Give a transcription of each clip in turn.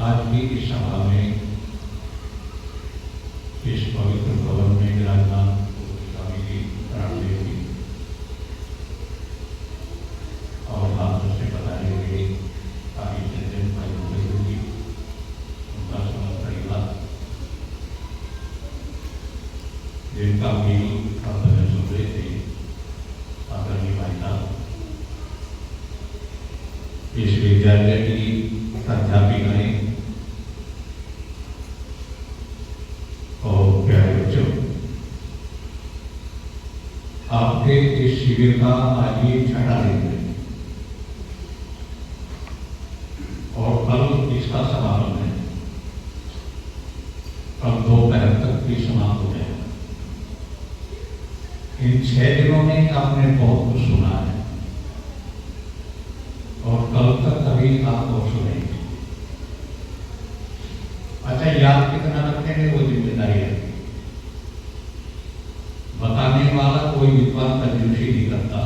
आज भी इस सभा में, इस पवित्र भवन में विराजमान स्वामी जी रामदेव जी और हाथों से बताए हुए आदि चंदन भाई गुरु जी, उनका समस्त परिवार, जिनका भी आप भजन सुन रहे थे, आदरणीय भाई साहब, इस विद्यालय की अध्यापिकाएं और प्यारे बच्चों, आपके इस शिविर का आज ये छठा दिन है और कल इसका समापन है। कल दोपहर तक भी समाप्त हो जाएगा। इन 6 दिनों में आपने बहुत कुछ सुना है और कल तक अभी आप और सुनेंगे। अच्छा, याद कितना रखेंगे वो जिम्मेदारी है। बताने वाला कोई विद्वान कंजूसी नहीं करता,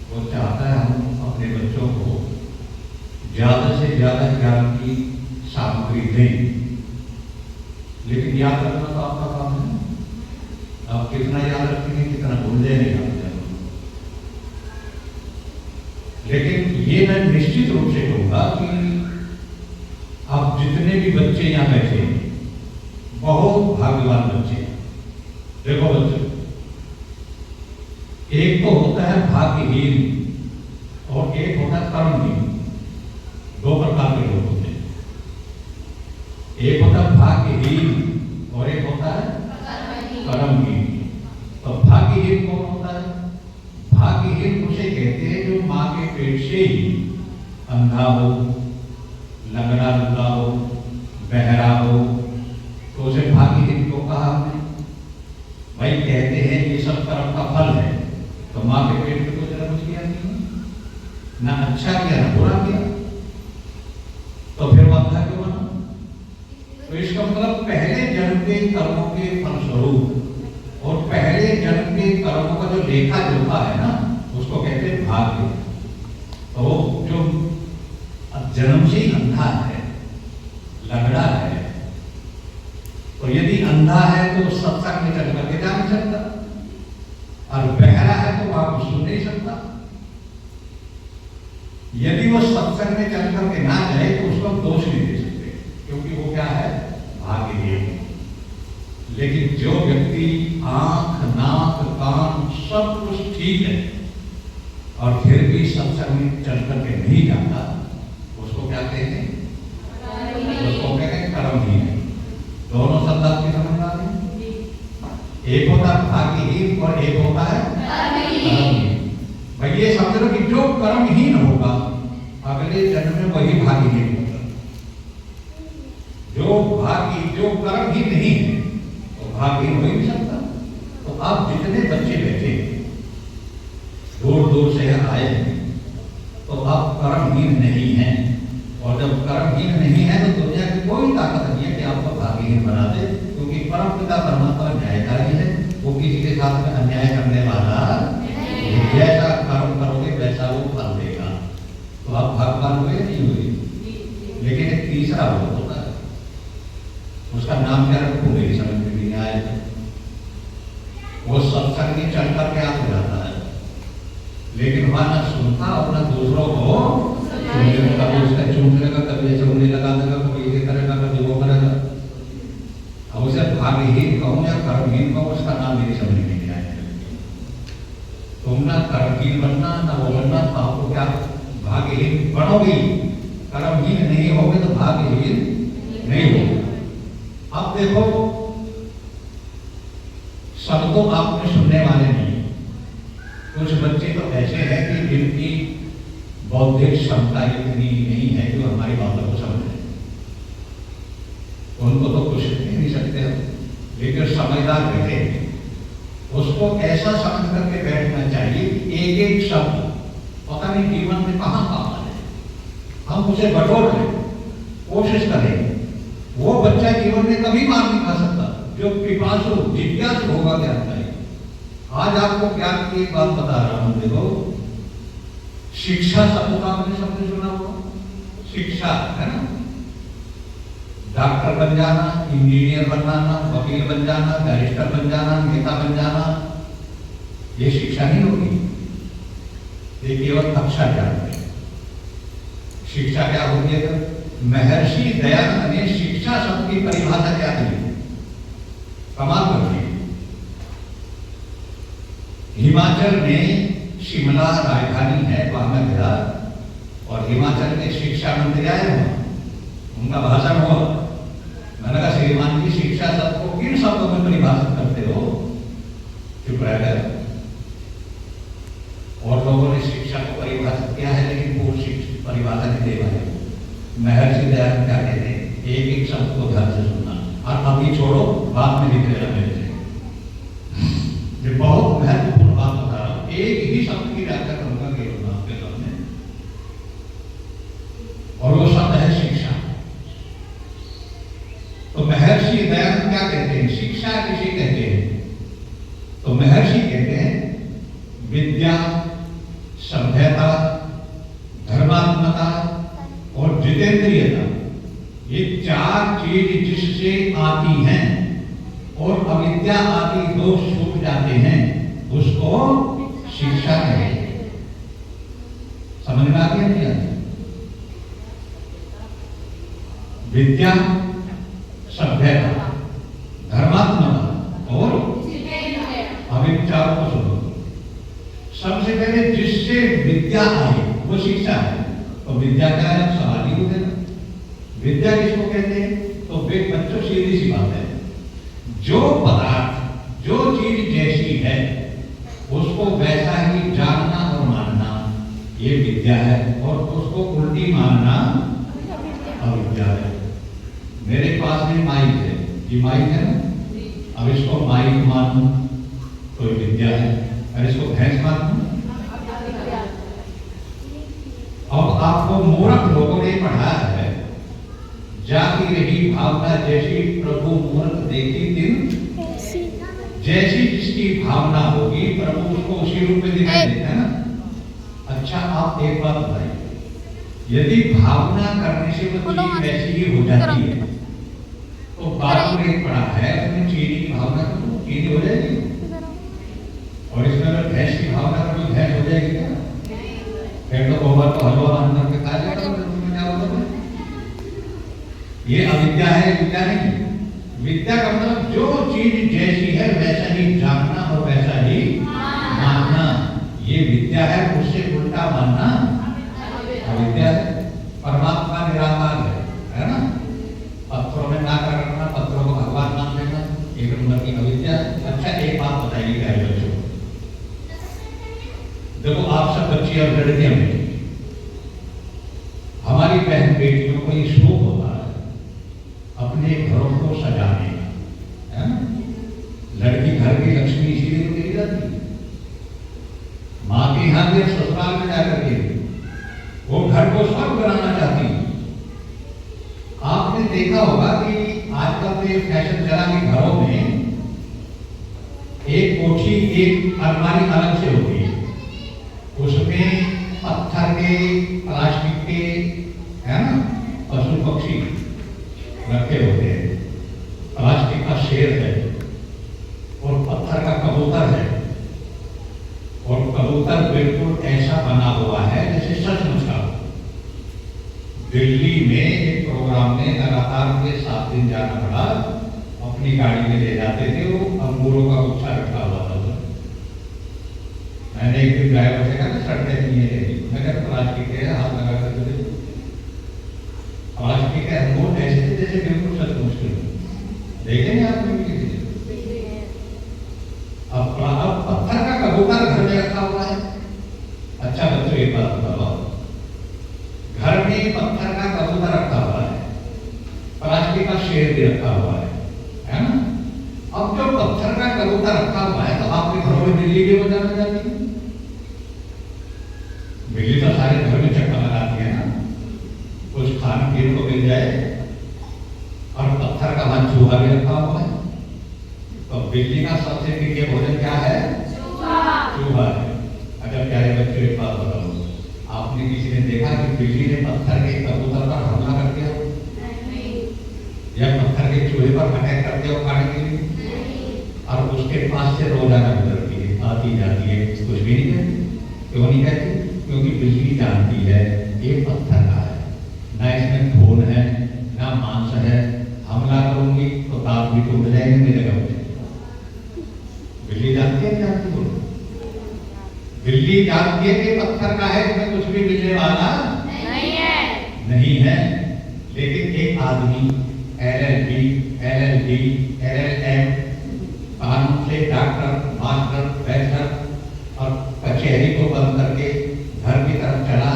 वो चाहता है हम अपने बच्चों को ज्यादा से ज्यादा ज्ञान की सामग्री दें, लेकिन याद रखना तो आपका काम है। आप कितना याद रखेंगे, कितना भूल जाएंगे, लेकिन ये मैं निश्चित रूप से कहूंगा कि आप जितने भी बच्चे यहाँ बैठे हैं, बहुत भाग्यवान बच्चे हैं। देखो बच्चों, एक तो होता है भाग्यहीन और एक होता है कर्महीन। 2 प्रकार के लोग होते हैं। एक होता है भाग्यहीन और एक होता है कर्महीन। तो भाग्यहीन कौन होता है? भाग्यहीन उसे कहते हैं जो माँ के पेट से ही अंधा हो, लंगड़ा लूला हो, बहरा हो, तो उसे भाग्यहीन को कहा हमने। भाई कहते हैं ये सब कर्म का फल है, तो माँ के पेट में तो जन्म किया नहीं, ना अच्छा किया ना बुरा किया, तो फिर वो अंधा क्यों बना? तो इसका मतलब पहले जन्म के कर्मों के फलस्वरूप और पहले जन्म के कर्मों का जो लेखा जोखा है ना, उसको कहते हैं भाग्य। तो जो जन्म से ही अंधा है, लंगड़ा है, तो यदि अंधा है तो सत्संग में चल करके जा नहीं सकता, और बहरा है तो आप सुन नहीं सकता। यदि वो सत्संग में चल करके ना जाए तो उसको दोष नहीं दे सकते, क्योंकि वो क्या है? भाग्यहीन। लेकिन जो व्यक्ति आंख, नाक, कान सब कुछ ठीक है और फिर भी सत्संग में चल करके नहीं जाता, उसको क्या कहते हैं? उसको कहते हैं कर्महीन। दोनों शब्द आपकी समझ आ रहे? एक होता है भाग्यहीन और एक होता है कर्महीन। भाई ये समझ लो कि जो कर्महीन होगा अगले जन्म में वही भाग्यहीन होगा। जो कर्महीन नहीं है तो भाग्यहीन हो ही नहीं सकता। तो आप जितने बच्चे बैठे दूर दूर से आए हैं, तो आप कर्महीन नहीं हैं, और जब कर्महीन नहीं है तो दुनिया की कोई ताकत नहीं है कि आपको भाग्यहीन बना दे, क्योंकि परम पिता परमात्मा न्यायकारी है। वो किसी के साथ में अन्याय करने वाला, जैसा कर्म करोगे वैसा वो फल देगा। तो आप भाग्यवान हुए नहीं हुए। लेकिन एक तीसरा वर्ग होता है, उसका नाम क्या रखूं मेरी समझ में नहीं आया। वो सत्संग में चल करके आप हो जाता है, लेकिन वहां ना सुनता और ना दूसरों को सुनने का, उसका चूमने का, कभी ऐसे उंगली लगा देगा, कभी ये करेगा, कभी वो करेगा। अब उसे भाग्यहीन कहूं या कर्महीन कहूं, उसका नाम मेरी समझ में नहीं आया। तुम ना कर्महीन बनना ना वो बनना, तो आपको क्या भाग्यहीन बनोगे। कर्महीन नहीं होगे तो भाग्यहीन नहीं होगे। अब देखो, सब तो आपने सुनने वाले नहीं। कुछ बच्चे तो ऐसे हैं कि जिनकी बौद्धिक क्षमता इतनी नहीं है कि हमारी बातों को समझे। उनको तो कुछ नहीं सकते हम, लेकिन समझदार बैठे उसको ऐसा समझ करके बैठना चाहिए कि एक एक शब्द पता नहीं जीवन में कहां कहां है, हम उसे बटोर लें, कोशिश करें। वो बच्चा जीवन में कभी मार नहीं खा सकता जो पिपासु जिज्ञासु होगा ज्ञान का। आज आपको ज्ञान की एक बात बता रहा हूं। देखो, शिक्षा शब्द का आपने शब्द सुना होगा, शिक्षा है ना। डॉक्टर बन जाना, इंजीनियर बन जाना, वकील बन जाना, बैरिस्टर बन जाना, नेता बन जाना, ये शिक्षा नहीं होगी। ये केवल कक्षा ज्ञान है। शिक्षा क्या होती है? महर्षि दयानंद ने शिक्षा शब्द की परिभाषा क्या दी, कमाल कर दी। हिमाचल में शिमला राजधानी है, वहां गया और हिमाचल के शिक्षा मंत्री आए हुए, उनका भाषण हुआ। मैंने कहा श्रीमान जी, शिक्षा शब्द को किन शब्दों में परिभाषित करते हो? चुप रह गए। और लोगों ने शिक्षा को परिभाषित किया है, लेकिन वो परिभाषा नहीं दे पाए। महर्षि दयानंद क्या कहते हैं? एक एक शब्द को ध्यान से सुनना, और अभी छोड़ो, बाद में लिख लेना मेरे से। ये बहुत महत्वपूर्ण बात बता रहा हूं। एक ही शब्द की व्याख्या करूंगा केवल आपके सामने, और वो शब्द है शिक्षा। तो महर्षि दयानंद क्या कहते हैं? शिक्षा किसे कहते हैं? तो महर्षि कहते हैं विद्या, सभ्यता, धर्मात्मकता और जितेंद्रियता, ये चार चीज जिससे आती हैं और अविद्या आदि दोष छूट जाते हैं, उसको शिक्षा कहते हैं। समझ में आ गया नहीं आती? विद्या, सभ्यता, धर्मात्मकता और अविद्या को सुनो। सबसे पहले जिससे विद्या आई वो शिक्षा है। तो विद्या क्या है? सवाल ही हो गया। विद्या किसको कहते हैं? तो बच्चों सीधी सी बात है, जो पदार्थ, जो चीज जैसी है उसको वैसा ही जानना और मानना, ये विद्या है। और उसको उल्टी मानना अविद्या है। मेरे पास में माइक है, ये माइक है ना, अब इसको माइक मानूं तो विद्या है, और इसको भैंस मानूं। अब आपको मूर्ख लोगों ने पढ़ाया है, जाती रही भावना जैसी प्रभु मूर्ख देखी दिन, जैसी जिसकी भावना होगी प्रभु उसको उसी रूप में दिखाई देता है ना। अच्छा, आप एक बात बताइए, यदि भावना करने से वो चीज वैसी ही हो जाती है, तो बात में एक पढ़ा है उसमें चीनी की भावना करो, चीनी हो जाएगी। और इसमें अगर भैंस की भावना करो तो भैंस हो जाएगी क्या? फिर तो गोबर को हलवा बना के खा जाएगा, तो क्या होगा? ये अविद्या है, विद्या नहीं। विद्या का मतलब जो चीज जैसी है वैसा ही जानना और वैसा ही मानना, ये विद्या है। उससे उल्टा मानना अविद्या है। परमात्मा निराकार है ना? पत्थरों में ना करना, पत्थरों को भगवान मान लेना, एक नंबर की अविद्या। अच्छा, एक बात बताइए प्यारे बच्चों, देखो आप सब बच्ची और लड़कियां बेटी, हमारी बहन बेटियों को ये शौक होता है अपने घरों को सजाने का, है ना? लड़की घर की लक्ष्मी इसीलिए तो कही जाती है। माँ के यहाँ के ससुराल में जाकर के वो घर को स्वर्ग बनाना चाहती है। आपने देखा होगा कि आजकल तो ये फैशन चला कि घरों में एक कोठी, एक अलमारी अलग से होती है, उसमें पत्थर के, प्लास्टिक के, है ना, पशु पक्षी रखे होते हैं। प्लास्टिक का शेर है और पत्थर का कबूतर है, और कबूतर बिल्कुल ऐसा बना हुआ है जैसे सचमुच का। दिल्ली में एक प्रोग्राम में लगातार मुझे 7 दिन जाना पड़ा, अपनी गाड़ी में ले जाते थे, वो अंगूरों का गुच्छा रखा हुआ था। मैंने एक दिन ड्राइवर से कहा सड़कें नहीं है, मैं कहता प्लास्टिक है, हाथ लगा कर प्लास्टिक के अंगूर ऐसे थे जैसे बिल्कुल सचमुच के। देखेंगे आपने भी किसी? अब पत्थर का कबूतर घर में रखा हुआ है। अच्छा बच्चों, एक बात बताओ, घर में पत्थर का कबूतर रखा हुआ है, प्लास्टिक का शेर भी रखा हुआ है ना? अब जो पत्थर का कबूतर रखा हुआ है, तो आपके घरों में बिल्ली भी बजाना जाती है। बिल्ली तो सारे घर में चक्कर लगाती है ना, कुछ खाने पीने को मिल जाए, और पत्थर का वहां चूहा भी रखा हुआ है। तो बिल्ली का सबसे प्रिय भोजन क्या है? चूहा है। अगर प्यारे बच्चों, एक बात बताओ, आपने किसी ने देखा कि बिल्ली ने पत्थर के कबूतर पर हमला कर दिया? दूसरे पर अटैक करते हो खाने के लिए, और उसके पास से रोजाना गुजरती है, आती जाती है, कुछ भी नहीं कहती। क्यों नहीं कहती? क्योंकि बिजली जानती है ये पत्थर का है, ना इसमें खून है ना मांस है, हमला करूंगी तो दांत भी टूट जाएंगे मेरे घर में। बिल्ली जानती है, जानती हो? बिल्ली जानती है कि पत्थर का है, इसमें कुछ भी मिलने वाला नहीं है। लेकिन एक आदमी LLB, LLD, LLM, कानून से डॉक्टर, मास्टर, बैचलर और कचहरी को बंद करके घर की तरफ चला।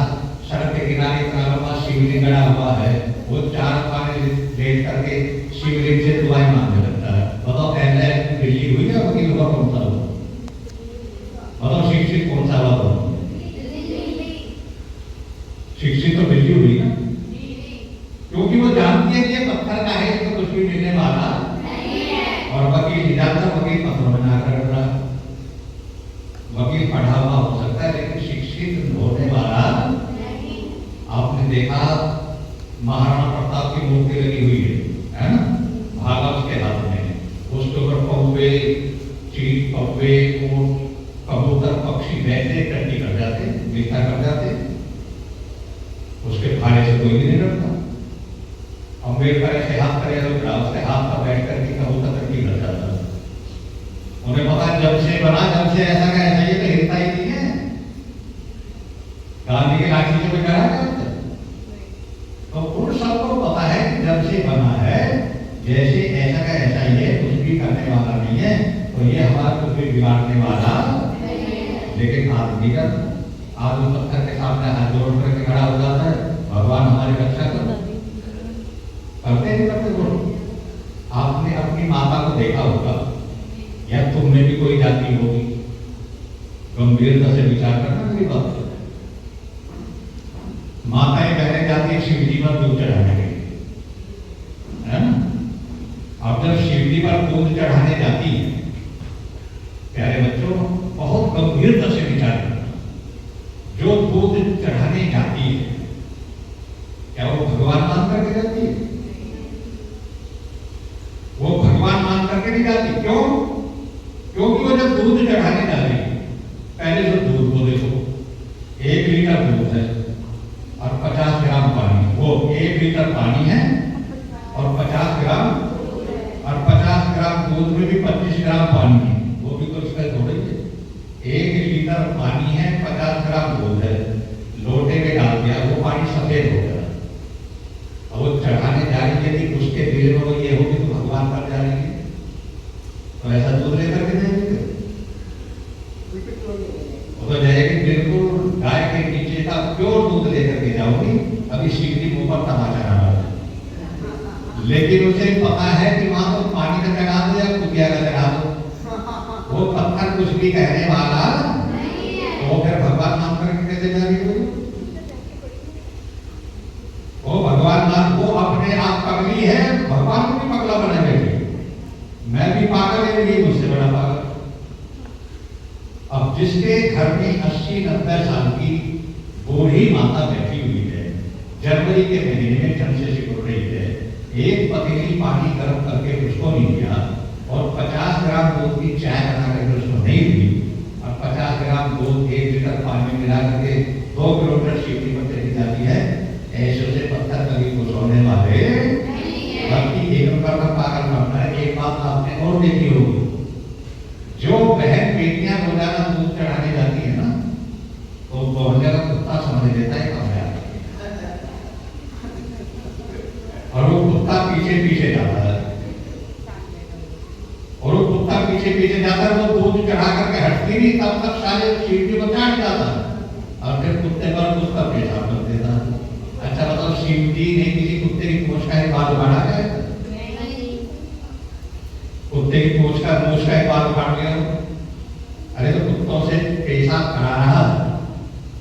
सड़क के किनारे इतना लंबा शिवलिंग गड़ा हुआ है, वो चार पानी लेट करके शिवलिंग से दुआएं मांगने लगता है। बताओ LLM बिल्ली हुई या वकील हुआ? कौन सा हुआ? बताओ शिक्षित कौन सा हुआ? शिक्षित तो बिल्ली हुई ना, क्योंकि वो जानती है कि ये पत्थर का है, इसको कुछ भी मिलने वाला नहीं है। और वकील जानता, वकील पत्थरों में ना कर रहा। वकील पढ़ा हुआ हो सकता है लेकिन शिक्षित होने वाला नहीं। आपने देखा महाराणा प्रताप की मूर्ति लगी हुई है ना, भाला उसके हाथ में, उसके ऊपर कौवे, चील, कौवे, कबूतर, पक्षी वैसे टट्टी कर जाते, मिलता कर जाते, उसके भाले से कोई भी नहीं डरता। अम्बेडकर ऐसे हाथ करे तो उसके हाथ पर बैठ करके कबूतर टट्टी कर जाता। उन्हें पता जब से बना, जब से ऐसा का ऐसा, ये तो हिलता ही नहीं है। गांधी के लाठी से कोई डरा करते? तो उन सबको पता है कि जब से बना है, जैसे ऐसा का ऐसा ही है, कुछ भी करने वाला नहीं है, तो ये हमारा कुछ भी बिगाड़ने वाला लेकिन आदमी का आदमी पत्थर के सामने हाथ जोड़ करके खड़ा हो जाता है, भगवान हमारी रक्षा करो। करते नहीं करते बोलो? आपने अपनी माता को देखा होगा या तुमने भी कोई जाति होगी, गंभीरता से विचार करना मेरी बात। माताएं बहने जाती है शिवजी पर दूध चढ़ाने के लिए, है ना? अब जब शिवजी पर दूध चढ़ाने जाती है, प्यारे बच्चों, बहुत गंभीरता से विचार करना। जो दूध चढ़ाने जाती है, क्या वो भगवान मान करके जाती है? वो भगवान मान करके नहीं जाती। क्यों? क्योंकि वो जब दूध चढ़ाने जा रही है, पहले जो दूध को देखो, 1 लीटर दूध है और 50 ग्राम पानी। वो 1 लीटर पानी है और 50 ग्राम, और 50 ग्राम दूध में भी 25 ग्राम पानी है, वो भी तो इसका थोड़ी है। 1 लीटर पानी है, 50 ग्राम दूध है, लोटे में डाल दिया, वो पानी सफेद हो गया। अब वो चढ़ाने जा रही है कि उसके दिल में वो ये होगी तो भगवान पर जा रही है, तो ऐसा दूध लेकर के जाएंगे? वो तो जाएगी बिल्कुल गाय के नीचे का प्योर दूध लेकर के जाओगी। अभी शिवजी मुंह पर तमाचा रहा है, लेकिन उसे पता है कि वहां तो पानी का चढ़ा दो या कुटिया का चढ़ा दो, वो पत्थर कुछ भी कहने वाला नहीं है। तो फिर भगवान नाम करके कैसे जा रही होगी? वो भगवान नाम, वो अपने आप पगली है, भगवान को भी पगला बना बैठी। मैं भी पागल है, ये मुझसे बड़ा पागल। अब जिसके घर में 80-90 साल की बूढ़ी माता बैठी हुई है, जनवरी के महीने में ठंड से सिकुड़ रही है, एक पतीली पानी गर्म करके उसको नहीं दिया और 50 ग्राम दूध की चाय बना करके उसको नहीं दी, और 50 ग्राम दूध 1 लीटर पानी में मिला करके 2 किलोमीटर शिवजी पर चली जाती है, ऐसे से पत्थर कभी खुश होने वाले बल्कि एक नंबर का पागल बनना है। एक बात आपने और देखी होगी, जो बहन बेटियां रोजाना दूध चढ़ाने जाती है ना, तो बहुत ज्यादा कुत्ता समझ लेता है कहाँ है, और वो कुत्ता पीछे पीछे जाता है, और वो कुत्ता पीछे पीछे जाता है, वो दूध चढ़ा करके हटती नहीं, तब तक सारे शिवजी को चाट जाता है और फिर कुत्ते पर उसका पेशाब कर देता है। अच्छा बताओ, शिवजी ने किसी कुत्ते की पूंछ का एक बाल उखाड़ा है? कुत्ते की पूंछ का एक बाल उखाड़ लिया? अरे तो कुत्तों से पेशाब करा रहा,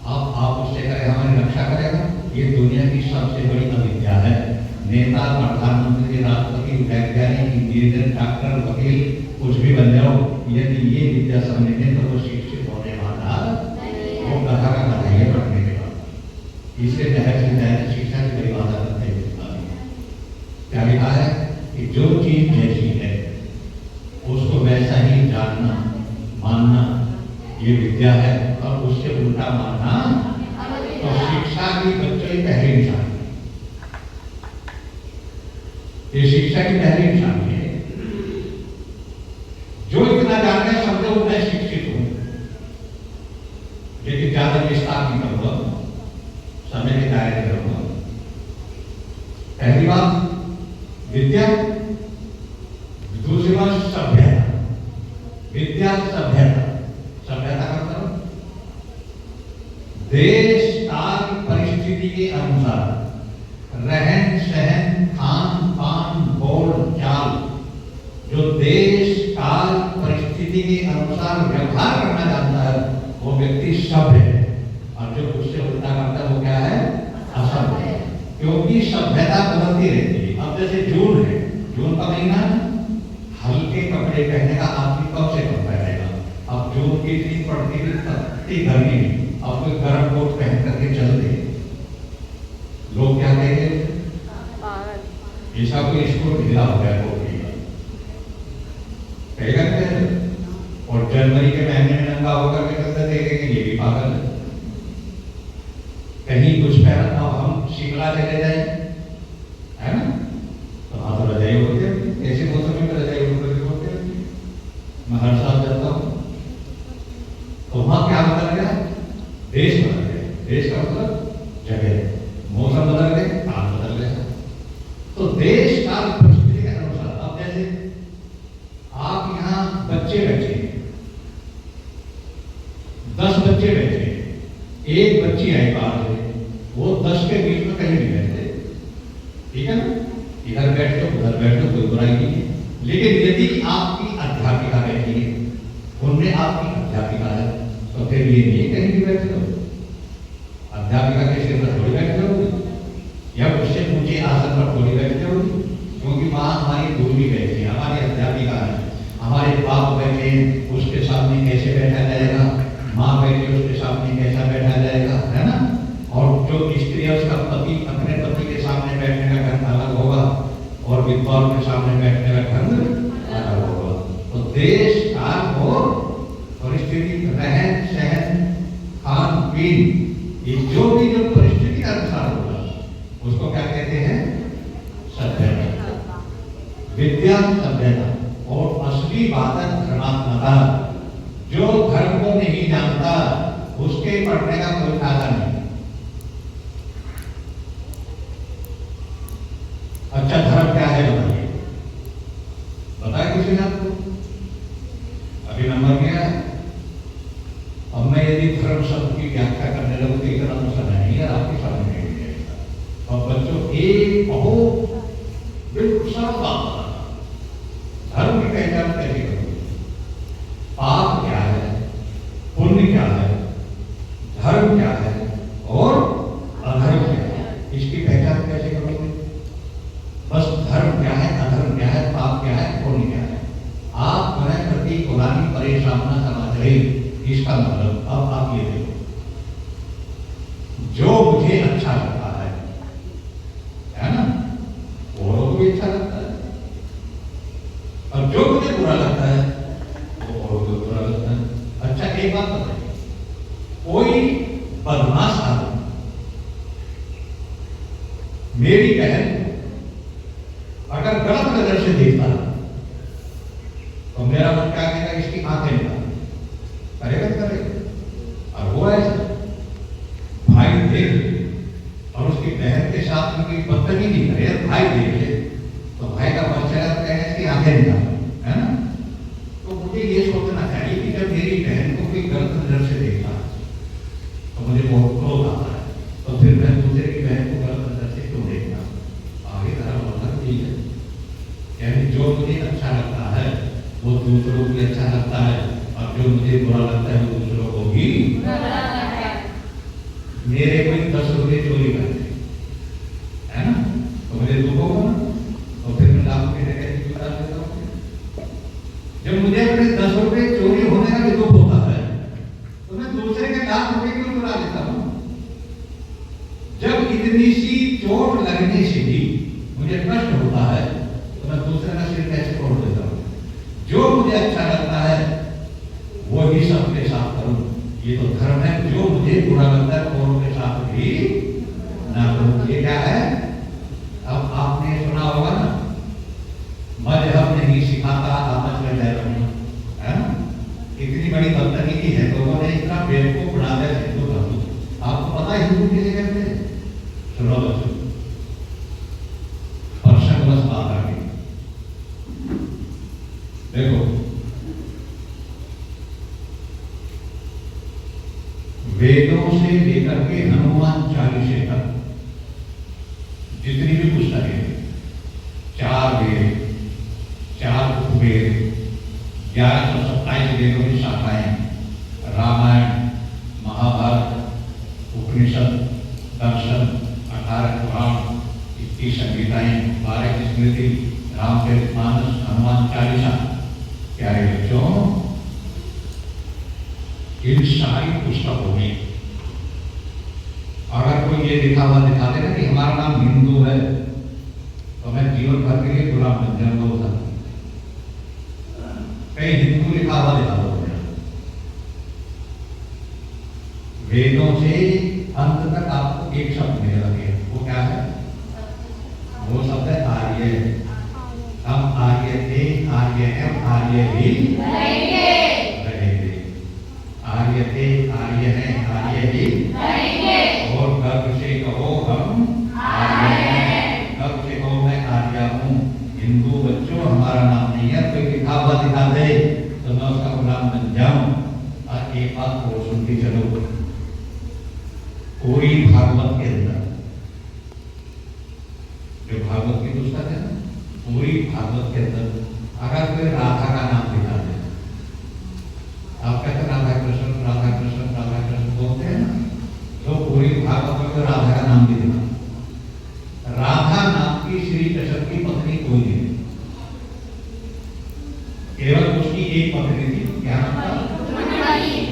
आप उससे करें हमारी रक्षा करेगा? ये दुनिया की सबसे बड़ी अविद्या है। नेता, प्रधानमंत्री, राष्ट्रपति, वैज्ञानिक, इंजीनियर, डॉक्टर, वकील, कुछ भी बन जाओ, यदि ये विद्या समझने तो वो शिक्षित होने वाला वो गधा का गधा ही पढ़ने के बाद। इसलिए जहर से जहर शिक्षा की परिभाषा करते हुए क्या लिखा है कि जो चीज चीज जैसी है उसको वैसा ही जानना मानना ये विद्या है, और उससे उल्टा मानना तो शिक्षा की बच्चों की पहली निशानी है। ये शिक्षा की पहली निशानी है। जो इतना जानना है समझो मैं शिक्षित हूं, लेकिन ज्यादा विस्तार नहीं करूंगा, समय के दायरे में रहूंगा। पहली बात विद्या, दूसरी बात सभ्यता। विद्या सभ्यता, सभ्यता का मतलब देश काल परिस्थिति के अनुसार रहन सहन खान पान बोल चाल, जो देश काल परिस्थिति के अनुसार व्यवहार करना जानता है वो व्यक्ति सभ्य है, और जो उससे उल्टा करता है वो क्या है? असभ्य है। क्योंकि सभ्यता बदलती रहती है। अब जैसे जून है, जून का महीना, हल्के कपड़े पहनने का आदमी कब से कब पहनेगा? अब जून की इतनी पड़ती है गर्मी में, अब कोई गर्म कोट पहन करके चल दे, लोग क्या कहेंगे? ऐसा कोई स्कूल ढीला हो गया कोट कहेगा क्या? और जनवरी के महीने में नंगा होकर के चलते देखेंगे ये भी पागल है। कहीं कुछ पहना, हम शिमला चले जाए है ना, तो वहां तो रजाई होती है, ऐसे मौसम में रजाई होती है। मैं हर साल जाता हूँ, तो वहां क्या बदल गया? देश बदल गया। देश का मतलब जगह, मौसम बदल गए, काल बदल गया। तो देश काल परिस्थिति के अनुसार, अब जैसे आप यहाँ बच्चे बैठे, 10 बच्चे बैठे, एक बच्ची आई बाहर से, वो 10 के बीच में कहीं नहीं बैठते, ठीक है ना? इधर बैठो उधर बैठो, कोई बुराई नहीं है। लेकिन यदि आपकी अध्यापिका बैठी है, उनमें आपकी अध्यापिका है, तो फिर ये नहीं कहीं भी बैठे हो, अध्यापिका के सिर पर थोड़ी बैठे होगी, या उससे ऊंचे आसन पर थोड़ी बैठे होगी, क्योंकि वहां हमारी गुरु बैठी है, हमारी अध्यापिका है। हमारे बाप बैठे, उसके सामने कैसे बैठा जाएगा, माँ बैठी उसके सामने कैसा बैठा जाएगा, है ना? और जो स्त्री है उसका पति अपने पति के सामने बैठने का ढंग अलग होगा, और विद्वान के सामने बैठने का ढंग अलग होगा। तो देश काल और परिस्थिति, रहन सहन खान पीन, ये जो भी जो परिस्थिति के अनुसार होगा उसको क्या कहते हैं? सभ्यता। विद्या सभ्यता। और असली बात है धर्मात्मता। जो धर्म को नहीं जानता उसके पढ़ने का कोई फायदा नहीं। अच्छा धर्म क्या है बताइए, बताया किसी ने आपको? अभी नंबर क्या है? अब मैं यदि धर्म शब्द की व्याख्या करने लगूं तो इतना तो समय नहीं है, आपके सामने नहीं है। और बच्चों एक बहुत बिल्कुल सरल बात बता, धर्म की पहचान कैसे करोगे? पाप क्या है, पुण्य क्या है, धर्म क्या है और अधर्म क्या है, इसकी पहचान कैसे करोगे? बस धर्म क्या है, अधर्म क्या है, पाप क्या है, पुण्य क्या है, आप मैंने प्रति पुरानी परेशान समझ रहे। इसका मतलब अब आप ये देखो, जो मुझे अच्छा लगता है ना, औरों को भी अच्छा लगता है, और जो मुझे बुरा लगता है वो औरों को बुरा लगता है। अच्छा एक बात बताइए, कोई बदमाश आदमी मेरी बहन अगर गलत नजर से देखता है तो मेरा मन क्या कहेगा? इसकी आंखें निकाल, करेगा करेगा। और वो ऐसा भाई देख और उसकी बहन के साथ में कोई बदतमीजी करे, भाई देख ले तो भाई का मन चला कहेगा इसकी आंखें निकाल, है ना? तो मुझे ये सोचना चाहिए कि जब मेरी बहन को कोई गलत नजर से देखता तो मुझे बहुत क्रोध आता है, तो फिर मैं दूसरे की बहन को गलत नजर से क्यों देखना? आगे तरह होता ठीक है, यानी जो मुझे अच्छा लगता है वो दूसरों को भी अच्छा लगता है, और जो मुझे बुरा लगता है वो दूसरों को भी। मेरे कोई 10 रुपये चोरी करते है ना, तो मुझे दुख होगा ना, तो फिर मैं लाख रुपये डकैती करा देता हूँ। जब मुझे अपने 10 रुपये चोरी होने का भी दुख होता है तो मैं दूसरे के लाख रुपये क्यों चुरा लेता हूँ? जब इतनी सी चोट लगने से भी मुझे कष्ट होता है तो मैं दूसरे का सिर कैसे तोड़ देता हूँ? जो मुझे अच्छा लगता है वो ही सबके साथ करूं, ये तो धर्म है। जो मुझे बुरा लगता है औरों के साथ भी ना करूं, ये क्या है? अब आपने सुना होगा ना, मजहब नहीं सिखाता आपस में लड़ रहे, है ना? इतनी बड़ी बदतमीजी है, लोगों ने इतना बेवकूफ बना दिया हिंदू धर्म। आपको पता है हिंदू किसे कहते हैं? सुनो बच्चों, पर्सन बस बात आ गई। देखो, वेदों से लेकर के हनुमान चालीसे तक जितनी भी पुस्तकें, 4 वेद, 4 उपवेद, 1127 वेदों की शाखाएं, रामायण, महाभारत, उपनिषद, दर्शन, 18 पुराण, 21 संहिताएं, 12 स्मृति, रामचरितमानस, हनुमान चालीसा। प्यारे बच्चों, इन सारी पुस्तकों में अगर कोई ये लिखा हुआ दिखा देगा कि हमारा नाम हिंदू है, तो मैं जीवन भर के लिए गुलाम बन जाऊंगा। कहीं हिंदू लिखा हुआ दिखा दो। वेदों से अंत तक आपको एक शब्द मिलेगा, वो क्या है? वो शब्द है आर्य। हम आर्य थे, आर्य है, आर्य भी रहेंगे। आर्य थे, आर्य है, आर्य भी रहेंगे। और गर्व से कहो हम आर्य हैं। गर्व से कहो मैं आर्य हूँ। हिंदू बच्चों, हमारा नाम नहीं है। कोई लिखा हुआ दिखा दे तो मैं उसका गुलाम बन जाऊं। और एक बात को सुनती चलो, कोई भागवत के अंदर, जो भागवत की पुस्तक है ना, पूरी भागवत के अंदर अगर कोई राधा का नाम दिखा दे, आप कहते राधा कृष्ण राधा कृष्ण राधा कृष्ण बोलते हैं ना, तो पूरी भागवत में कोई राधा का नाम भी दिखा। राधा नाम की श्री कृष्ण की पत्नी कोई नहीं, केवल उसकी एक पत्नी थी। क्या नाम था?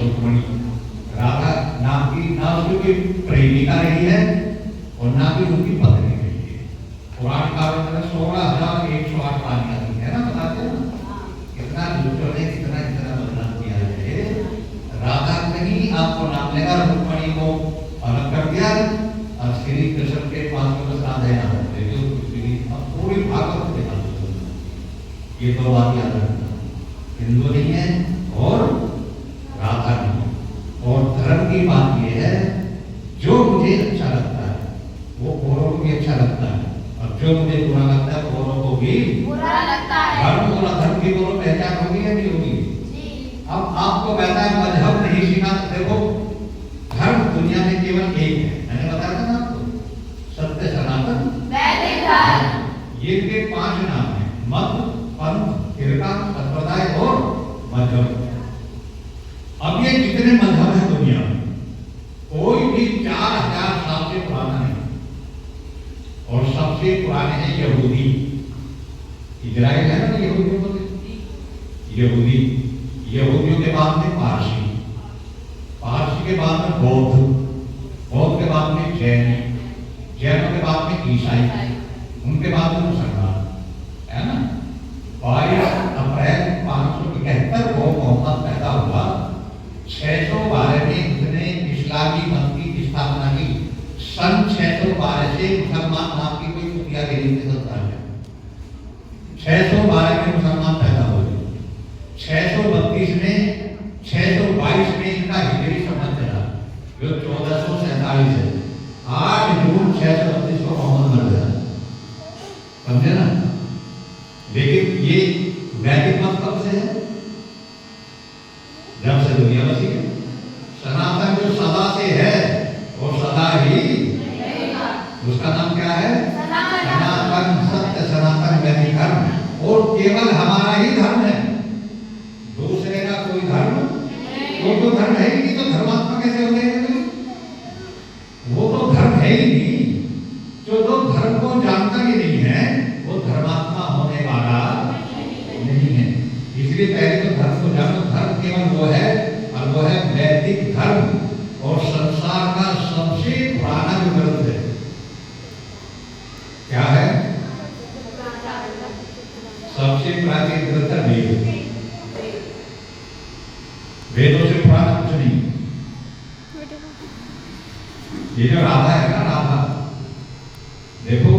रुक्मिणी। राधा नाम की ना उसकी कोई प्रेमिका रही है और ना भी उनकी पत्नी रही है। पुराण काल में 16,108 कहानियां थी, है ना? बताते हैं कितना दूसरों ने कितना कितना बदनाम किया है। राधा नहीं आपको नाम लेगा, रुक्मिणी को अलग कर दिया और श्री कृष्ण के पास में बस राधा नाम होते जो पूरी भागवत के नाम। ये तो बात याद रखना, हिंदू नहीं है और राधा नहीं। और धर्म की बात यह है, जो मुझे अच्छा लगता है वो औरों को भी अच्छा लगता है, और जो मुझे बुरा लगता है औरों को भी बुरा लगता है। धर्म बोला, धर्म की बोलो पहचान होगी या नहीं होगी? अब आपको कहता है मजहब नहीं सीखा। देखो, धर्म दुनिया में केवल एक है, मैंने बताया था ना आपको, सत्य, सनातन, वैदिक धर्म। ये के 5 नाम है: मत, पंथ, फिरका, संप्रदाय और मजहब। अब ये जितने मजहब है दुनिया में, कोई भी 4000 साल से पुराना नहीं, और सबसे पुराने हैं यहूदी। इजराइल है ना, यहूदियों को यहूदी, यहूदियों के बाद में पारसी, पारसी के बाद में बौद्ध, बौद्ध के बाद में जैन, जैनों के बाद में ईसाई, उनके बाद में मुसलमान, है ना? 22 अप्रैल 571 को मोहम्मद पैदा हुआ। 612 में उसने इस्लामी मत की स्थापना की। सन 612 से मुसलमान नाम की कोई कुतिया के लिए चलता है। 612 में मुसलमान पैदा हुए। 632 में 622 में इनका हिजरी संबंध चला, जो 1447 है। 8 जून 632 को मोहम्मद मर गया, समझे ना? लेकिन ये वैदिक मत कब से है? जब से दुनिया बसी है। सनातन जो सदा से है और सदा ही, उसका नाम क्या है? सनातन, सत्य सनातन वैदिक धर्म। और केवल हमारा ही धर्म है, दूसरे का कोई धर्म, वो तो धर्म है ही नहीं, तो धर्मात्मा कैसे हो गए? वो तो धर्म है ही नहीं। जो धर्म को जानता ही नहीं है वो धर्मात्मा होने वाला नहीं है। इसलिए पहले तो धर्म को जानो। धर्म केवल वो है, और वो है वैदिक धर्म, और संसार का सबसे पुराना जो ग्रंथ है क्या है? सबसे प्राचीन ग्रंथ है वेद। वेदों से पुराना कुछ नहीं। ये जो राधा है ना, राधा देखो,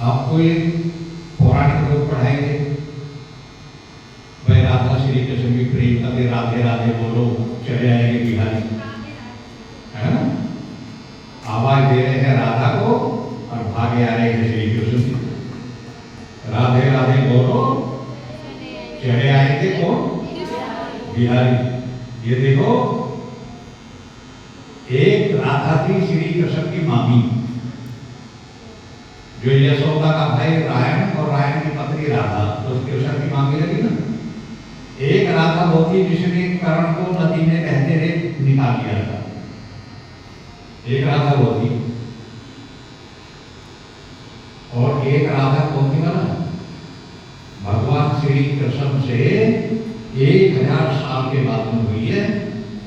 आपको ये पौराणिक लोग पढ़ाएंगे भाई राधा श्री कृष्ण की प्रेम करके राधे राधे बोलो, चले आएंगे बिहारी, है ना? आवाज दे रहे हैं राधा को और भागे आ रहे हैं श्री कृष्ण। राधे राधे बोलो, चले आएंगे कौन? बिहारी। ये देखो, एक राधा थी श्री कृष्ण की मामी, जो यशोदा का भाई रायण और रायण की पत्नी राधा, तो कृष्ण की मामी लगी ना। एक राधा वो थी जिसने कर्ण को नदी में बहते हुए निकाल लिया था, एक राधा वो थी। और एक राधा कौन थी वाला? भगवान श्री कृष्ण से 1000 साल के बाद में हुई है।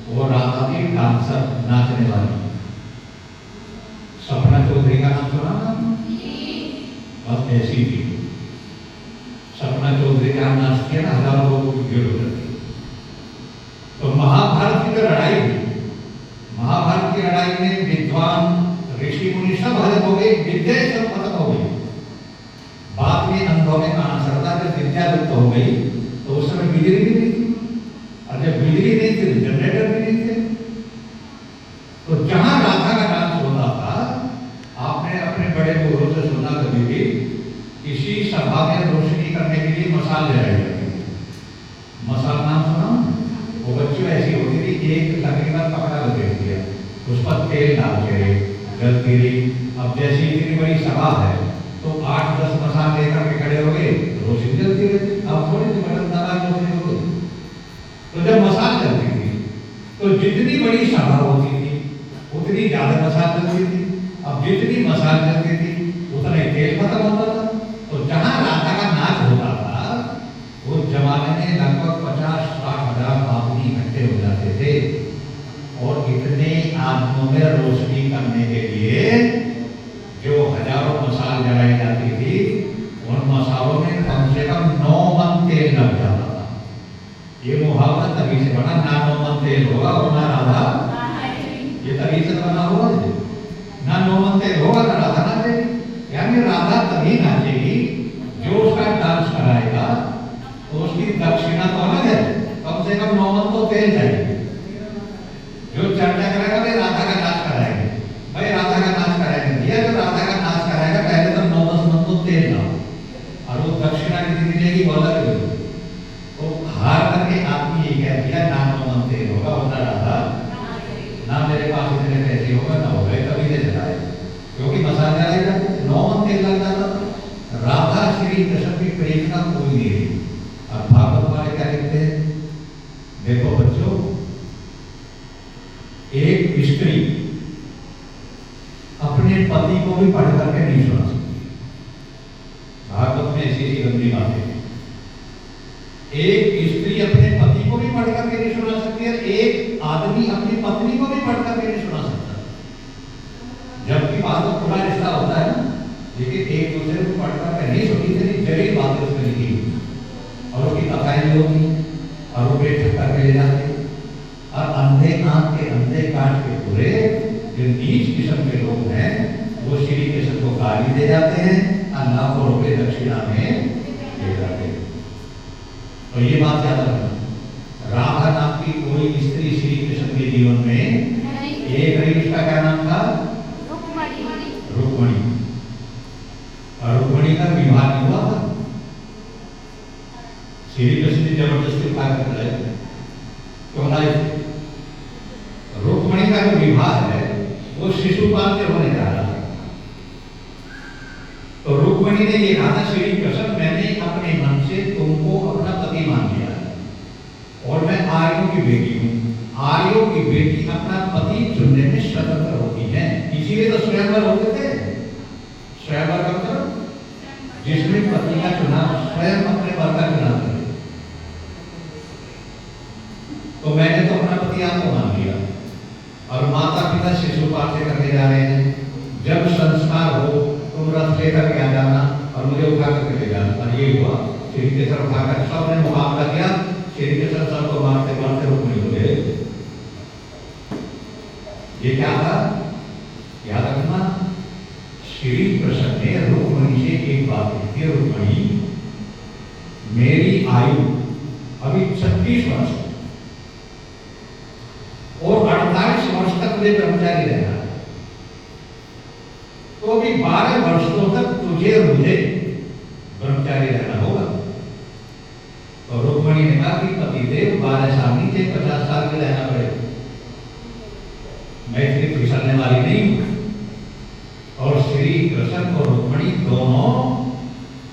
वो राधा थी डांसर, नाचने वाली। सपना चौधरी का नाम सुना ना? बस ऐसी थी सपना चौधरी का नाच किया ना, हजारों लोगों की भीड़ हो जाती। तो महाभारत की जो लड़ाई हुई, महाभारत की लड़ाई में विद्वान ऋषि मुनि सब हजम हो गए, विद्या सब खत्म हो गई। बाद में अंधों में आना सरदा, जब विद्या लुप्त हो गई तो उस समय बिजली भी नहीं थी, और जब बिजली नहीं थी तो जनरेटर भी नहीं थे। तो जहां राधा का डांस होता था, आपने अपने बड़े बूढ़ों से सुना कभी भी, किसी सभा में रोशनी करने के लिए मसाल जलाई जाती थी। मसाल नाम सुना? वो बच्चों ऐसी होती थी, एक लकड़ी का कपड़ा लगे दिया, उस पर तेल डाल के जलती रही। अब जैसी इतनी बड़ी सभा है तो 8-10 मसाल लेकर के खड़े हो गए, रोशनी जलती रहती। अब थोड़ी सी बटन दबा रोशनी हो गई। तो जब मसाल जलती थी तो जितनी बड़ी सभा होती थी उतनी ज्यादा मसाल जलती थी। अब जितनी मसाल जलती थी उतना ही तेल खत्म होता था। तो जहां राधा का नाच होता था, उस जमाने में लगभग 50-60 हजार आदमी इकट्ठे हो जाते थे। और इतने आदमियों में रोशनी करने के लिए जो हजारों मसाल जलाई जाती थी, उन मसालों में कम से कम 9 मन तेल लग जाता था। ये मुहावरा तभी से बना, ना 9 मन तेल होगा और ना राधा, ये तभी से बना हुआ है। ना 9 मन तेल होगा ना राधा नाचेगी। यानी राधा तभी नाचेगी जो उसका डांस कराएगा, तो उसकी दक्षिणा तो अलग है, कम से कम 9 मन तो तेल चाहिए। जो चर्चा करेगा भाई राधा का नाच कराएंगे, भाई राधा का नाच कराएंगे, या जो राधा का नाच कराएगा पहले तो 9-10 मन तो तेल लाओ, और वो दक्षिणा कितनी मिलेगी वो अलग है। तो हार करके आपने ये कह दिया ना 9 मन तेल होगा और ना राधा, ना मेरे पास इतने पैसे होगा ना होगा, कभी से चलाए, क्योंकि मसाला जलाएगा 9 मन तेल लग जाता था। राधा श्री कृष्ण की प्रेम का कोई नहीं है। और भागवत वाले क्या लिखते हैं? देखो बच्चों, एक स्त्री अपने पति को भी पढ़ करके नहीं सुना सकती। भागवत में ऐसी ऐसी गंदी बातें हैं। एक स्त्री अपने पति को भी पढ़ करके नहीं सुना सकती है, एक आदमी अपनी पत्नी को भी पढ़ करके नहीं सुना सकता। जबकि बात तो पूरा रिश्ता होता है ना, लेकिन एक दूसरे को पढ़ करके नहीं सुनी, इतनी जटिल बातें उसमें लिखी हुई, और उसकी कथाएं भी होती हैं, और वो बेट करके ले जाते हैं। और अंधे आंख के अंधे काट के पूरे जो नीच किस्म के लोग हैं, वो श्री कृष्ण को गाली दे जाते हैं, अल्लाह को रुपये दक्षिणा में दे जाते हैं। तो ये बात याद रखना, राधा नाम की कोई स्त्री श्री कृष्ण के जीवन में एक रही, उसका क्या नाम था? रुक्मणी। और रुक्मणी का विवाह नहीं हुआ था, श्री कृष्ण ने जबरदस्ती उठा कर लाए, क्यों लाए? रुक्मणी का जो विवाह है वो शिशुपाल से होने जा रहा है। तो रुक्मणी ने ये कहा था, श्री कृष्ण मैंने अपने मन से तुमको अपना पति मान लिया और मैं आर्यों की बेटी हूँ। आर्यों की बेटी अपना पति चुनने में स्वतंत्र होती है, इसीलिए तो स्वयंवर होते थे। स्वयंवर का मतलब जिसमें पति का चुनाव स्वयं अपने वर का चुनाव करे। तो मैंने तो अपना पति आपको मान लिया, और माता पिता शिशुपाल से करने जा रहे हैं। जब संस्कार हो तुम रथ लेकर के आ जाना और मुझे उठा करके ले जाना। और ये हुआ, श्री कृष्ण उठाकर सबने मुकाबला किया, श्री कृष्ण सबको मारते मारते रुक्मिणी को ले। ये क्या था? याद रखना, श्री कृष्ण ने रुक्मिणी से एक बात कही, रुक्मिणी मेरी आयु अभी 36 वर्ष और 48 वर्ष तक मुझे ब्रह्मचारी रहना, तो अभी 12 वर्षों तक तुझे और मुझे ब्रह्मचारी रहना होगा। तो रुक्मिणी ने कहा कि पतिदेव 12 साल नीचे 50 साल के रहना पड़ेगा, मैं इतनी फिसलने वाली नहीं हूं। और श्री कृष्ण और रुक्मिणी दोनों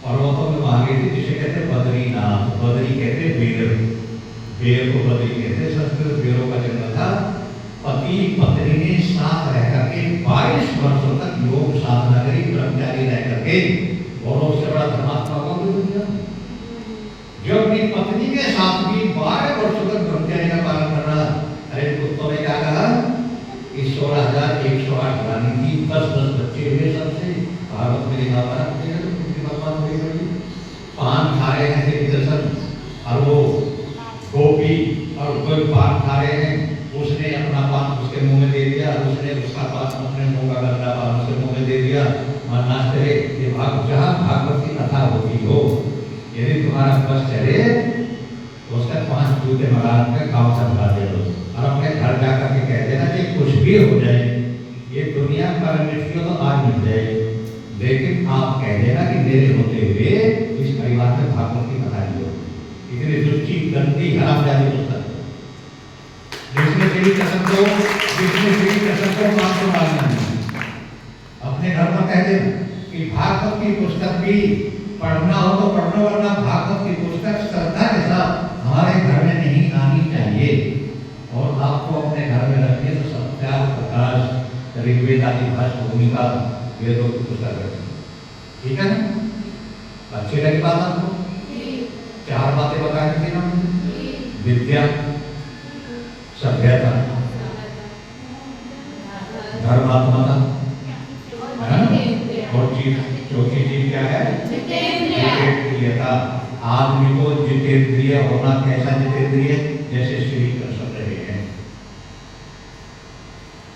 पर्वतों में वहां गए थे, जिसे कहते बद्रीनाथ। बद्री कहते बेर, बेर को बद्री कहते, संस्कृत बेरों का जन्म था। पति पत्नी ने साथ रह करके 22 वर्षों तक योग साधना करी, ब्रह्मचारी रह करके। और उससे बड़ा धर्मात्मा को दुनिया जो अपनी पत्नी के साथ भी 12 वर्षों तक ब्रह्मचारी का पालन कर रहा। अरे कुत्तों ने क्या कहा कि 16,108 रानी थी, 10-10 बच्चे हुए सबसे। भारत में लिखा हुआ पान खा रहे हैं दर्शन, और वो गोपी और कोई पान खा रहे हैं, उसने अपना पान उसके मुंह में दे दिया, उसने उसका पान अपने मुंह का गंदा पान उसके मुंह में दे दिया। नाचते रहे। ये जहाँ भागवत की कथा होती हो, यदि तुम्हारा बस चले तो उसका 5 जूते मंगा के गाँव से भगा दे दो, और अपने घर जाकर के कह देना कि कुछ भी हो जाए, ये दुनिया पर मृत्यु तो आज मिल जाए, लेकिन आप कह देना कि मेरे होते हुए इस परिवार में भागवत की कथा नहीं हो। इतनी दुष्टी गंदी हरामजादी पुस्तक, जिसने श्री कृष्ण को मार को मारना नहीं। अपने घर पर कह देना कि भागवत की पुस्तक भी पढ़ना हो तो पढ़ना, वरना भागवत की पुस्तक श्रद्धा के साथ हमारे घर में नहीं आनी चाहिए। और आपको अपने घर में रखिए तो सत्याग प्रकाश ऋग्वेद आदि भाषा भूमिका वेदों की पुस्तक रखें, ठीक है ना? अच्छी लगी बात आपको? 4 बातें बताई थी ना, विद्या, सभ्यता, धर्मात्मता, और चौथी चीज क्या है? जितेंद्रियता। आदमी को जितेंद्रिय होना, कैसा जितेंद्रिय? जैसे श्री कृष्ण रहे हैं,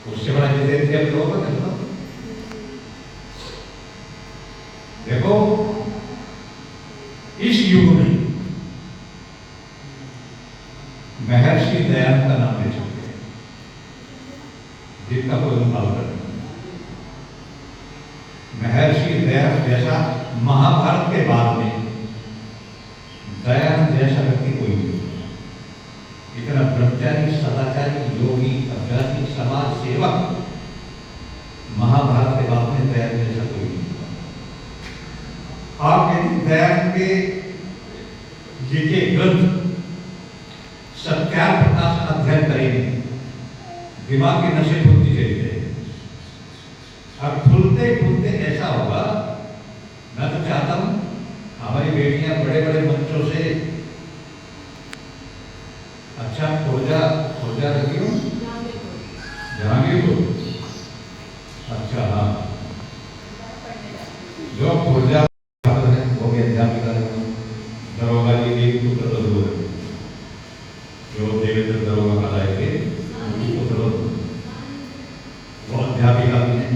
उससे बड़ा जितेंद्रिय भी होगा। देखो इस युग में महर्षि दयानंद का नाम ले सकते हैं, जिनका कोई मुकाबला नहीं। महर्षि दयानंद जैसा महाभारत के बाद में दयानंद जैसा व्यक्ति कोई नहीं। इतना ब्रह्मचारी, सदाचारी, योगी, अभ्यासी, समाज सेवक महाभारत के बाद में दयानंद जैसा कोई नहीं। आप यदि दयानंद के लिखे ग्रंथ सत्यार्थ प्रकाश अध्ययन करेंगे, दिमाग की नशे खुलती चली जाएगी। अब खुलते खुलते ऐसा होगा, मैं तो चाहता हूं हमारी बेटियां बड़े बड़े मंचों से, अच्छा खुर्जा रखी हो, जहांगीरपुर, अच्छा हाँ, जो खुर्जा दरोगा जी एक पुत्र दरोगा, जो देवेंद्र दरोगा कहलाए थे, वो अध्यापिका भी है।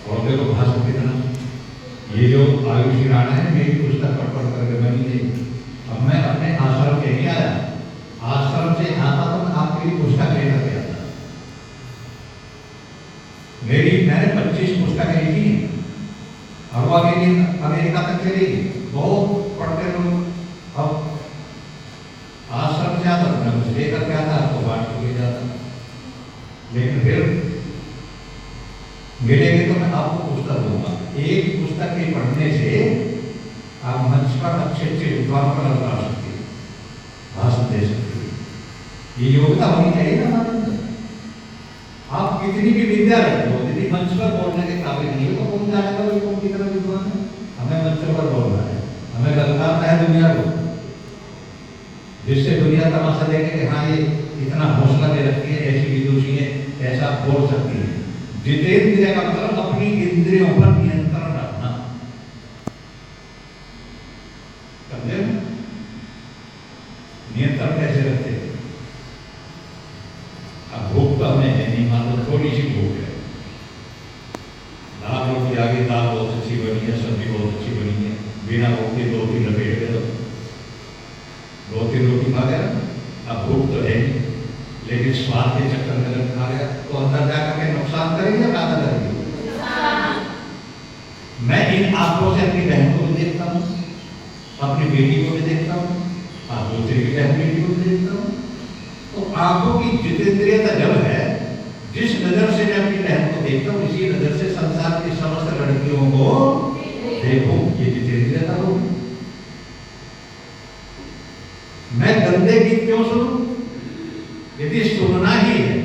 और देखो भाषण कितना, ये जो आयुषी राणा है, मेरी पुस्तक पढ़ करके बनी थी। अब मैं अपने आश्रम से नहीं आया, आश्रम से आता तो मैं आपके लिए पुस्तक लेकर के आता। मैंने 25 पुस्तकें लिखी, और वो अमेरिका तक चलेगी, बहुत पढ़ते लोग। अब आश्रम से आता तो मैं कुछ लेकर के आता, आपको बांट के ले जाता। लेकिन फिर मिलेंगे तो मैं आपको पुस्तक दूंगा। एक पुस्तक के पढ़ने से आप मंच पर अच्छे विद्वान पर लगा सकते हैं, भाषण दे सकते हैं। ये योग्यता होनी चाहिए ना हमारे अंदर। आप कितनी भी विद्या रखते हो, यदि मंच पर बोलने के काबिल नहीं हो तो कौन जानेगा वो कौन कितना विद्वान है? हमें मंच पर बोलना है, हमें ललकारना है दुनिया को, जिससे दुनिया तमाशा देखे कि हाँ ये इतना हौसला दे रखती है, ऐसी विदुषी है, ऐसा बोल सकती है। जितेंद्रिय का मतलब अपनी इंद्रियों पर नियंत्रण रखना। दाल रोटी आ गई, दाल बहुत अच्छी बनी है, सब्जी बहुत अच्छी बनी है, बिना भूख के 2-3 लपेट गए, 2-3 रोटी खा गया। अब भूख तो है नहीं, लेकिन स्वाद के चक्कर में अगर खा गया तो अंदर जाकर के नुकसान करेगी या फायदा करेगी? मैं इन आंखों से अपनी बहन को भी देखता हूँ, अपनी बेटी को भी देखता हूँ, दूसरी की बेटी को भी देखता हूँ। तो आंखों की जितेंद्रियता जब है, जिस नजर से मैं अपनी बहन को देखता हूँ, इसी नजर से संसार की समस्त लड़कियों को देखो, ये जितेंद्रियता हो। मैं गंदे गीत क्यों सुनूं? यदि सुनना ही है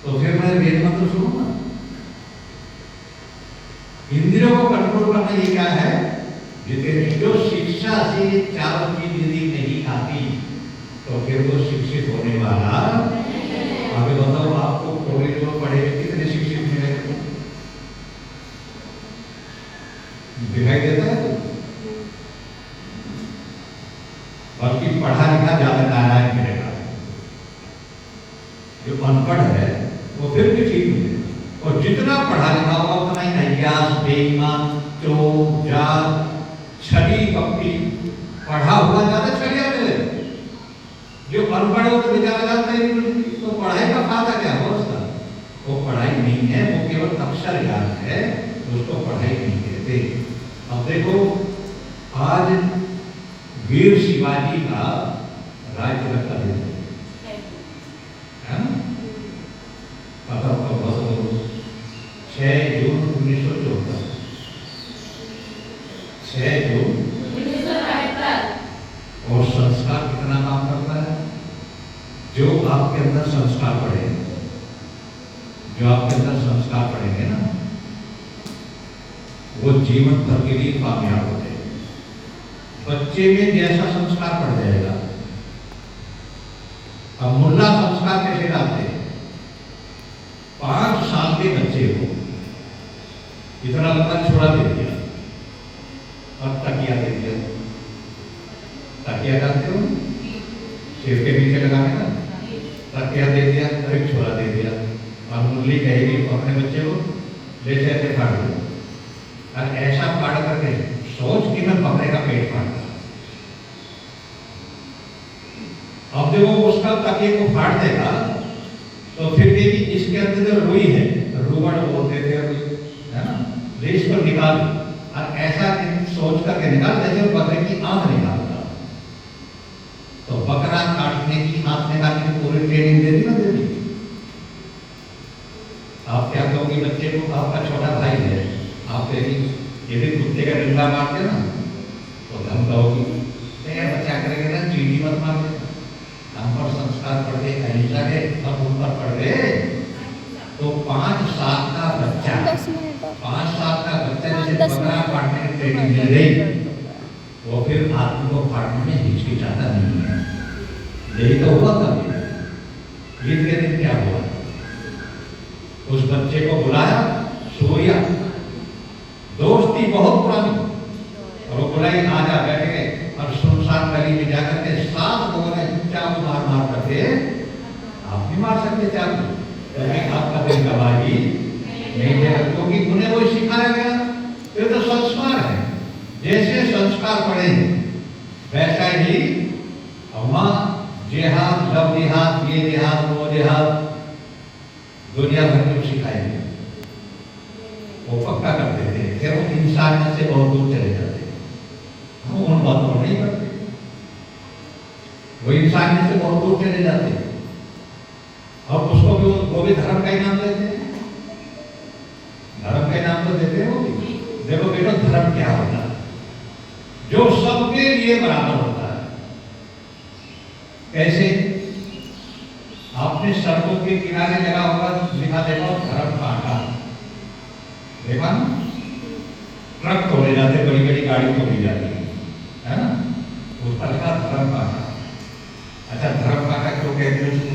तो फिर मैं वेद मंत्र सुनूंगा। इंद्रियों को कंट्रोल करना ये क्या है? जितेंद्रिय। जो शिक्षा से चारों चीज यदि नहीं आती तो फिर वो शिक्षित होने वाला। आगे बताओ, आपको कॉलेज में पढ़े कितने शिक्षित मिले? दिखाई देता है तो? बल्कि पढ़ा लिखा ज्यादा नारायण मिलेगा। जो अनपढ़ है वो फिर भी ठीक है, और जितना पढ़ा लिखा होगा उतना ही अय्यास, बेईमान, चोर, जात, छली कपटी। पढ़ा हुआ ज्यादा छलिया मिले, जो अनपढ़ हो तो बेचारा जानता ही नहीं, तो पढ़ाई का फायदा क्या हो उसका? वो पढ़ाई नहीं है, वो केवल अक्षर ज्ञान है, उसको पढ़ाई नहीं कहते। अब देखो, आज वीर शिवाजी का राज्य रखा देते हैं, पता होगा, 6 जून 1974, 6 जून 1974। और संस्कार कितना काम करता है? जो आपके अंदर संस्कार पड़े, जो आपके अंदर संस्कार पड़ेंगे ना, वो जीवन भर के लिए कामयाब होते हैं। बच्चे में जैसा संस्कार पड़ जाएगा। अब मुल्ला संस्कार कैसे डालते हैं? 5 साल के बच्चे को इतना लंबा छोड़ा दे दिया और तकिया दे दिया। तकिया डालते हो सिर के नीचे लगाने का, तकिया दे दिया, एक छोरा दे दिया, और मुरली कहेगी अपने बच्चे को ले ऐसे फाड़ दो, और ऐसा फाड़ करके सोच कि मैं बकरे का पेट फाड़ता। अब जब वो उसका तकिए को फाड़ देगा तो फिर भी इसके अंदर जो रुई है, रुवड़ बोलते थे, है ना, रेस को निकाल, और ऐसा सोच करके निकाल जैसे वो बकरे की आंख निकालता। तो बकरा काटने की, हाथ निकालने की पूरी ट्रेनिंग दे दी ना, दे दी। आप क्या कहोगे बच्चे को? आपका छोटा भाई है, आप यदि कुत्ते का डंडा मारते ना तो हम कहोगी बच्चा करेगा ना, चीनी मत मार दे। हम पर संस्कार पढ़ गए अहिंसा के, अब उन पर पढ़ गए तो 5 साल का बच्चा, 5 साल का बच्चा जैसे बकरा काटने की ट्रेनिंग मिल गई, वो फिर आदमी को फाड़ने में हिचकिचाता नहीं है। यही तो हुआ था। ईद के दिन क्या हुआ? उस बच्चे को बुलाया, सोया, दोस्ती बहुत पुरानी, और वो बुलाई, आजा, बैठ गए, और सुनसान गली में जाकर के 7 लोगों ने चाकू मार मार करके, आप नहीं मार सकते चाकू, लेकिन आपका दिल गवाही नहीं है, क्योंकि उन्हें वो सिखाया गया। ये तो संस्कार है। जैसे संस्कार पड़े वैसा ही अम्मा जिहाद, लव जिहाद, ये जिहाद, वो जिहाद, दुनिया भर में सिखाएंगे, वो पक्का कर देते हैं। फिर वो इंसानियत से बहुत दूर चले जाते हैं। हम उन बातों को नहीं करते, वो इंसानियत से बहुत दूर चले जाते हैं, और उसको भी वो भी धर्म का ही नाम देते हैं। धर्म का नाम तो देते हो। देखो बेटा, धर्म क्या होता है? जो सबके लिए बराबर होता है। कैसे? आपने सड़कों के किनारे लगा होगा, लिखा देखो धर्म कांटा, देखा ना? ट्रक तोड़े जाते, बड़ी बड़ी गाड़ी तोड़ी जाती है ना, उस पर लिखा धर्म कांटा। अच्छा, धर्म कांटा क्यों कहते हैं उसको?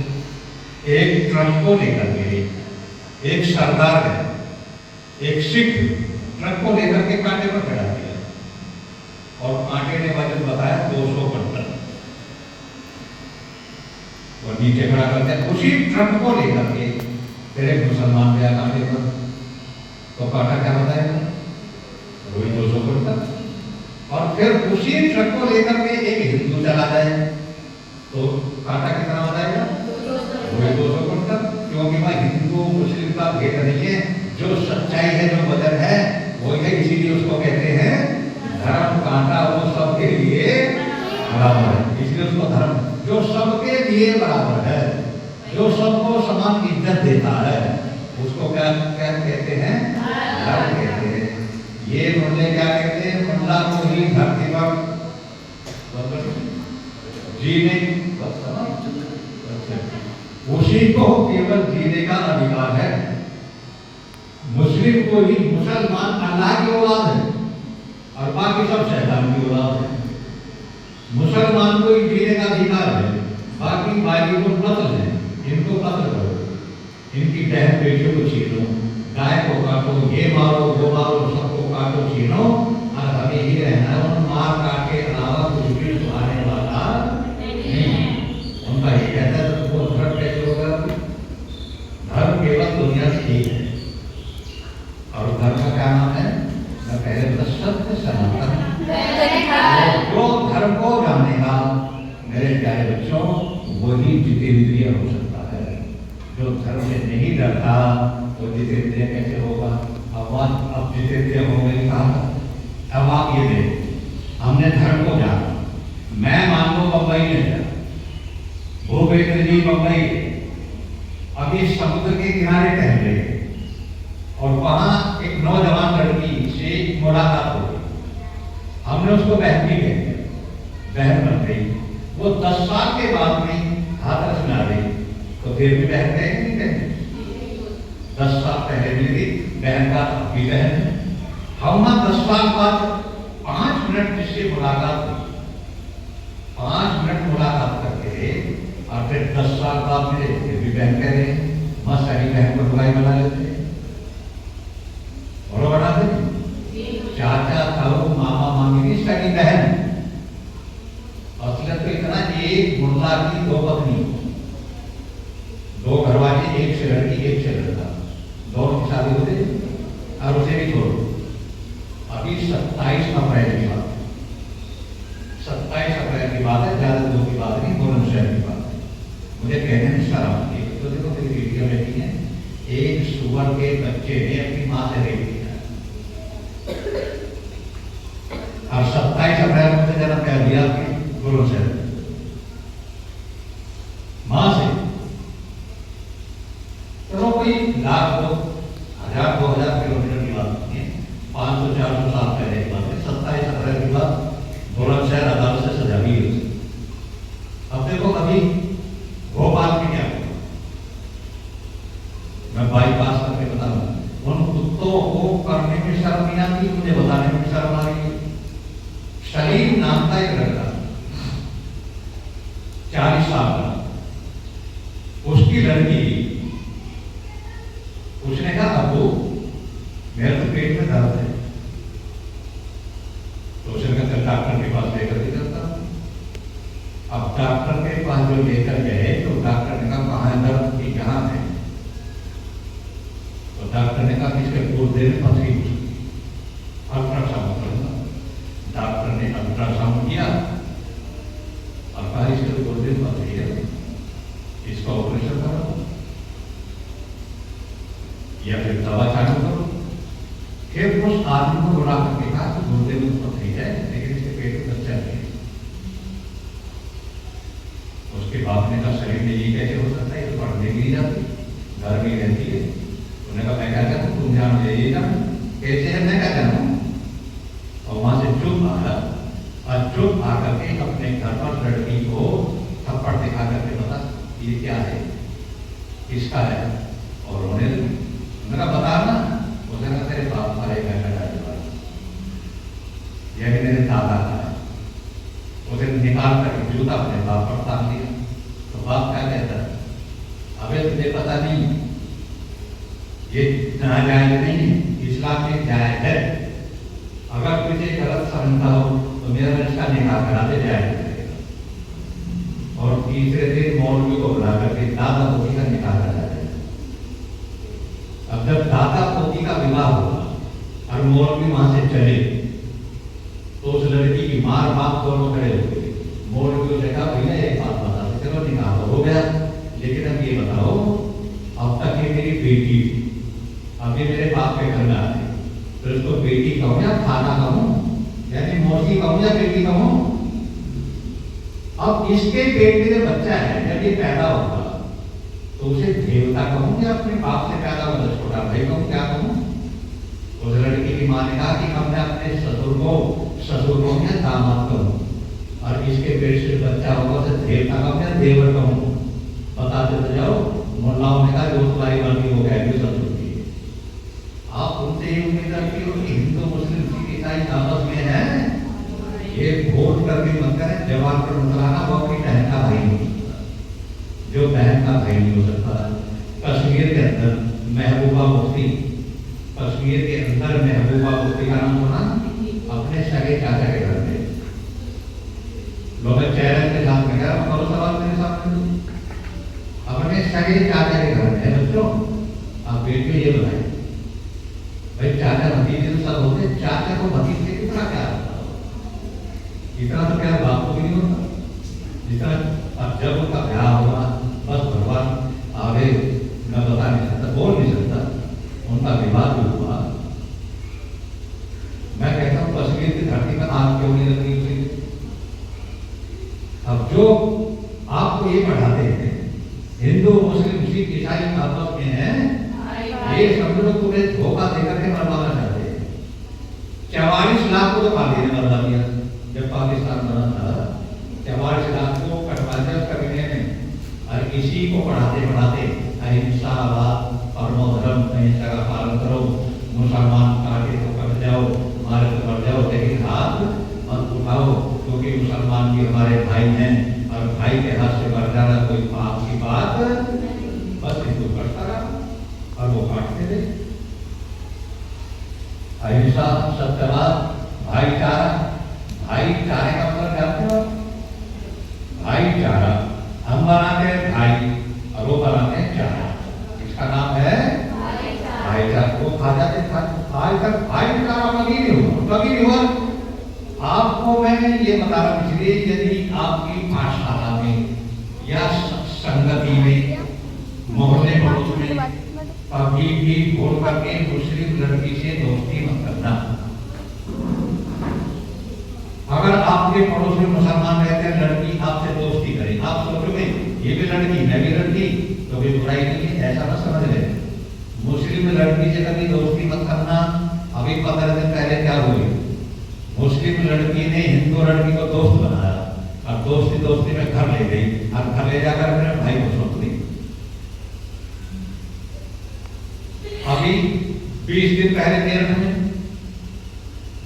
एक ट्रक को लेकर के एक सरदार है, एक सिख ट्रक को लेकर के कांटे पर खड़ा किया, और कांटे ने वजन बताया 200 क्विंटल, और नीचे खड़ा करते हैं उसी ट्रक को लेकर के। फिर एक मुसलमान गया कांटे पर, तो कांटा क्या बताएगा? वही 200 क्विंटल। और फिर उसी ट्रक को लेकर के एक हिंदू चला जाए तो कांटा कितना बताएगा? वही 200 क्विंटल। क्योंकि भाई हिंदू मुस्लिम का भेद नहीं है, जो सच्चाई है, जो वजन है वही है। इसीलिए उसको कहते हैं धर्म कांटा, वो सबके लिए बराबर है। इसलिए उसको धर्म, जो सबके लिए बराबर है, जो सबको समान इज्जत देता है, उसको क्या क्या कहते हैं? धर्म कहते हैं। ये मुल्ले क्या कहते हैं? मुल्ला को ही धरती पर जीने, उसी को केवल जीने का अधिकार है। मुस्लिम को ही, मुसलमान अल्लाह की औलाद है और बाकी सब शैतान की औलाद है। मुसलमान को ही जीने का अधिकार है, बाकी बाकी को कत्ल है। इनको कत्ल करो, इनकी बहन बेटियों को छीनो, गाय को काटो, ये मारो, वो मारो, सबको काटो, छीनो, और हमें ही रहना है। उन मार काट के अलावा कुछ भी सुधारने वाला नहीं। उनका ये कहता है तो वो धर्म कैसे होगा? धर्म केवल दुनिया से ही है। और धर्म का क्या नाम है? मैं पहले बता, सत्य सनातन। जो धर्म को जानेगा मेरे प्यारे बच्चों, वही जितेंद्रिय हो सकता है। जो धर्म से नहीं डरता वो जितेंद्रिय कैसे होगा? अब जितेंद्रिय होंगे कहा? अब आप ये देख, हमने धर्म को जाना। मैं मान लो बम्बई में गया, भूपेंद्र जी बम्बई अभी समुद्र के किनारे टहल रहे और वहां एक नौजवान लड़की से मुलाकात हो गई। हमने उसको बहन भी कह दिया, बहन बन गई। वो 10 साल के बाद में हाथरस में आ गई, तो फिर भी बहन कहेंगे नहीं कहेंगे? 10 साल पहले मिली बहन का भी बहन है। हम 10 साल बाद 5 मिनट जिससे मुलाकात हुई, 5 मिनट मुलाकात करके और फिर 10 साल बाद मिले, फिर भी बहन कह रहे हैं। मस्त सारी बहन को बुलाई बना लेते हैं और बना देते, चाचा ताऊ मामा मामी की सगी बहन। असलियत तो इतना, एक मुल्ला की 2 पत्नी, 2 घरवाले, एक से लड़की एक से लड़का, दोनों की शादी होती और उसे भी छोड़ो। अभी 27 अप्रैल की बात है, 27 अप्रैल की बात है, ज्यादा दूर की बात नहीं, बुलंदशहर की बात है। मुझे कहने में शर्म आती है। तो देखो मेरी वीडियो रहती है, एक सुअर के बच्चे ने अपनी मां से रेप किया और 27 अप्रैल को मुझे जन्म कह दिया कि बुलंदशहर मां से। चलो कोई लाख 1000 2000 किलोमीटर की बात नहीं है, 500-400 साल पहले की बात है। 27 अप्रैल की बात, बुलंदशहर अदालत से सजा भी हुई। अब देखो अभी भोपाल में क्या हुआ, मैं बाईपास करके बताऊंगा। उन कुत्तों को करने में शर्म नहीं आती, मुझे बताने में शर्म आ रही है। सलीम नाम का एक लड़का, 40 साल का, उसकी लड़की, उसने कहा अबू मेरे तो पेट में दर्द है, तो उसने कहा डॉक्टर के पास लेकर के चलता। अब डॉक्टर के पास जो लेकर गए तो डॉक्टर ने कहा कहाँ है दर्द? की कहाँ है? तो डॉक्टर ने कहा इसके गुर्दे में पथरी हो सकती, अल्ट्रासाउंड करूंगा। डॉक्टर ने अल्ट्रासाउंड किया और कहा इसके गुर्दे में पथरी है, इसका ऑपरेशन करो या फिर दवा चालू करो। फिर उस आदमी को बुला करके कहा कि गुर्दे में पथरी है लेकिन इसके पेट में बच्चा नहीं है। उसके बाप ने कहा शरीर में ये कैसे हो सकता है, ये तो पढ़ने की जाती, घर में रहती है। उन्होंने कहा मैं क्या जानूं, तुम जानो ये जानो, कैसे है मैं क्या जानूं। और वहां से चुप आया और चुप आकर के अपने घर पर लड़की को थप्पड़ दिखा करके बता ये क्या है, किसका है, और रोने लगी। मेरा बता ना, उसने कहा तेरे बाप का एक ऐसा यह मेरे दादा का है। उसे निकाल कर जूता अपने बाप पर तान दिया। तो बाप क्या कहता है, अबे तुझे पता नहीं ये नाजायज नहीं है, इस्लाम में जायज है। अगर तुझे गलत समझता हो तो मेरा रिश्ता निकाल करा दे, जायज करेगा। और तीसरे दिन मौलवी को बुला करके दादा पोती का निकाल करा दे। अब जब दादा पोती का विवाह हुआ और मौलवी वहां से चले तो उस लड़की की मार बाप दोनों खड़े हो गए। मौलवी को देखा, भैया एक बात बता दो, चलो निकाह तो हो गया, लेकिन अब ये बताओ, अब तक ये मेरी बेटी, अब ये मेरे बाप के घर में आ गई, तो इसको बेटी कहूँ या खाना कहूँ, यानी मौसी कहूँ या बेटी कहूँ? अब इसके पेट में बच्चा है, जब ये पैदा होगा तो उसे देवता कहूँ या अपने बाप से पैदा हुआ छोटा भाई कहूँ, क्या कहूँ? उस लड़की की माँ ने कहा कि अब मैं अपने ससुर को या दामाद कहूँ, और इसके पेट से बच्चा होगा उसे देवता कहूँ या देवर कहूँ? बताते तो जाओ। मुल्लाओं ने कहा जो तुम्हारी मर्जी हो गया सब छुट्टी है। आप उनसे ये उम्मीद रखती हो कि हिंदू मुस्लिम सिख ईसाई आपस में है, ये वोट करके मत करें। जवान पर मुसलाना वो अपनी बहन का भाई नहीं हो सकता, जो बहन का भाई नहीं हो सकता। कश्मीर के अंदर महबूबा मुफ्ती, कश्मीर के अंदर महबूबा मुफ्ती का नाम सुना? अपने सगे चाचा के घर में लोग चेहरे के साथ में कह करो सवाल मेरे सामने, अपने सगे चाचा के घर में। बच्चों आप बेटियों ये बताइए, भाई चाचा भतीजे तो सब होते, चाचा को भतीजे कितना प्यार होता है? इतना तो प्यार बाप को भी नहीं होता जितना। अब जब उनका प्यार होगा बस भगवान आगे न बता नहीं सकता, बोल नहीं सकता। उनका विवाह भी हुआ। मैं कहता हूँ कश्मीर की धरती पर आग क्यों नहीं लगी उसे? अब जो आपको ये पढ़ाते हैं हिंदू मुस्लिम सिख ईसाई आपस में है, ये समझो तुम्हें धोखा देकर के मरवाना चाहते हैं। 44 लाख को तो पाकिस्तान ने मरवा दिया जब पाकिस्तान बना था। 44 लाख को कटवा दिया कबीले में, और इसी को पढ़ाते पढ़ाते अहिंसावाद, परमो धर्म, अहिंसा का पालन करो, मुसलमान काटे तो कट जाओ, मारे तो मर जाओ, लेकिन हाथ मत उठाओ, क्योंकि मुसलमान भी हमारे भाई हैं, और भाई के हाथ से मर जाना कोई पाप की बात। बस हिंदू करता रहा और वो काटते थे। अहिंसा, सत्यवाद, भाईचारा। भाईचारे का मतलब जानते हो? भाईचारा हम बनाते हैं भाई और वो बनाते हैं चारा, इसका नाम है भाईचारा। वो खा जाते थे, आज तक भाईचारा कभी नहीं हुआ, कभी नहीं हुआ। आपको मैं ये बता रहा हूँ इसलिए, यदि आपकी पाठशाला में या संगति में, मोहल्ले पड़ोस में कभी भी भूल करके मुस्लिम लड़की से दोस्ती मत करना। अगर आपके पड़ोस में मुसलमान रहते हैं, लड़की आपसे दोस्ती करे, आप सोचोगे ये भी लड़की मैं भी लड़की, तो भी बुराई नहीं है, ऐसा ना समझ ले। मुस्लिम लड़की से कभी दोस्ती मत करना। अभी 15 दिन पहले क्या हुई, मुस्लिम लड़की ने हिंदू लड़की को दोस्त बनाया और दोस्ती दोस्ती में घर ले गई, और घर ले जाकर मेरे भाई को सौंप दी। अभी 20 दिन पहले मेरठ में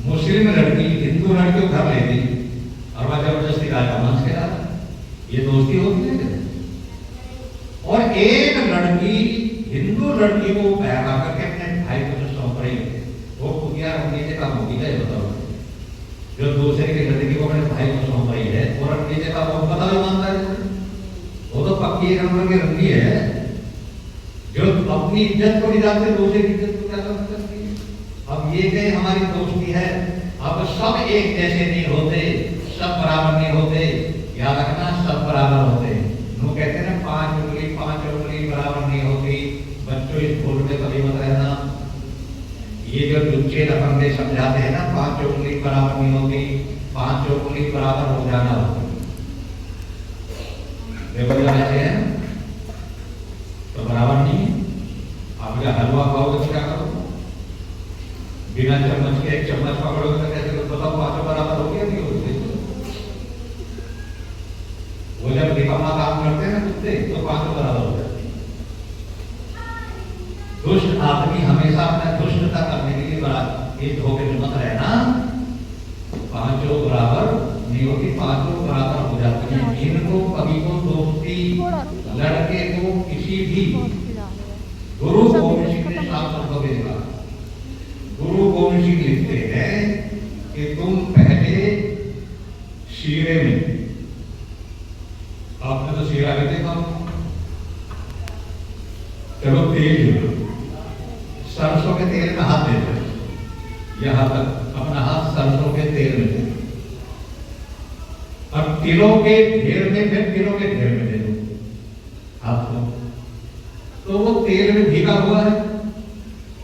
मुस्लिम लड़की हिंदू लड़की को घर ले गई और वह जबरदस्ती राजमांस के डाला। ये दोस्ती होती है। और एक लड़की हिंदू लड़की को बहका करके अपने भाई को जो सौंप रही है, वो खुदिया रखने से काम होगी है? बताओ, जो दूसरे की लड़की को अपने भाई को सौंप रही है और रखने से काम होगा? पता मानता है वो तो पक्की एक नंबर की रंगी है, जो अपनी इज्जत को नहीं जानते, दूसरे की इज्जत को क्या करती है। अब ये कहीं हमारी दोस्ती है, अब सब एक जैसे नहीं होते, सब बराबर नहीं होते, याद रखना सब बराबर होते। लोग कहते हैं ना 5 उंगली बराबर नहीं होती। बच्चों इस भूल में कभी मत रहना। ये जो लुच्चे लफंगे समझाते हैं ना 5 उंगली बराबर नहीं होती, 5 उंगली बराबर हो जाना होता है तो बराबर नहीं है। आप क्या हलवा खाओगे तो क्या करोगे? बिना चम्मच के 1 चम्मच पकड़ोगे तो कैसे बताओ 5 बराबर हो गया नहीं होते? वो जब निकम्मा काम करते हैं ना कुत्ते, तो 5 बराबर हो जाते हैं। दुष्ट आदमी हमेशा अपना दुष्टता करने के लिए बड़ा इस धोखे में मत रहना। 5 बराबर नहीं होती, 5 बराबर हो जाती है। इनको कभी को दोस्ती लड़के को किसी भी गुरु गोविंद सिंह ने साफ शब्दों में लिखा। गुरु गोविंद सिंह लिखते हैं कि तुम पहले शीरे में, आपने तो शीरा भी देखा, चलो तेल, सरसों के तेल तेल में हाथ दे दो, यहाँ तक अपना हाथ सरसों के तेल में दे, और तिलों के ढेर में, फिर तिलों के ढेर में दे दो हाथ को। तो वो तेल में भीगा हुआ है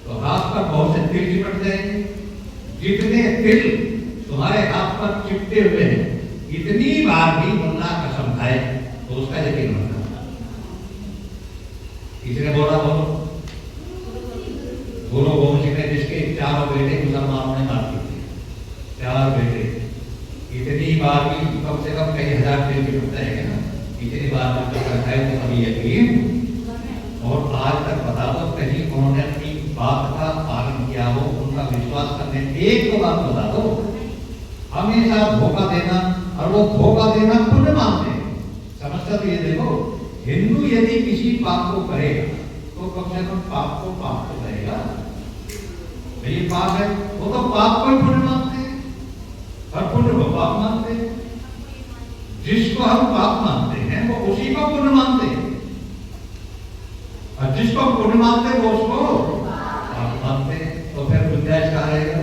तो हाथ पर बहुत से तिल चिपट जाएंगे। जितने तिल तुम्हारे हाथ पर चिपटे हुए हैं, इतनी बार भी मुल्ला कसम खाए तो उसका यकीन मत करना। किसी ने बोला बोलो गुरु गोविंद सिंह ने, जिसके 4 बेटे मुसलमानों ने मार दिए, 4 बेटे, इतनी बार भी कम से कम कई हजार तिल चिपटता है ना, इतनी बार भी कसम खाए तो कभी यकीन। और आज तक बता दो कहीं उन्होंने अपनी बात का पालन किया हो, उनका विश्वास करने, एक तो बात बता दो। हमेशा धोखा देना, और वो धोखा देना पुण्य मानते हैं। समझता तो ये देखो, हिंदू यदि किसी पाप को करेगा तो कम से कम पाप को पाप तो करेगा, ये पाप है, वो तो पाप को ही पुण्य मानते हैं और पुण्य को पाप मानते हैं। जिसको हम पाप मानते हैं वो उसी को पुण्य मानते हैं, और जिसको पुण्य मानते हैं वो उसको पाप मानते हैं। तो फिर गुंजाइश कहाँ रहेगा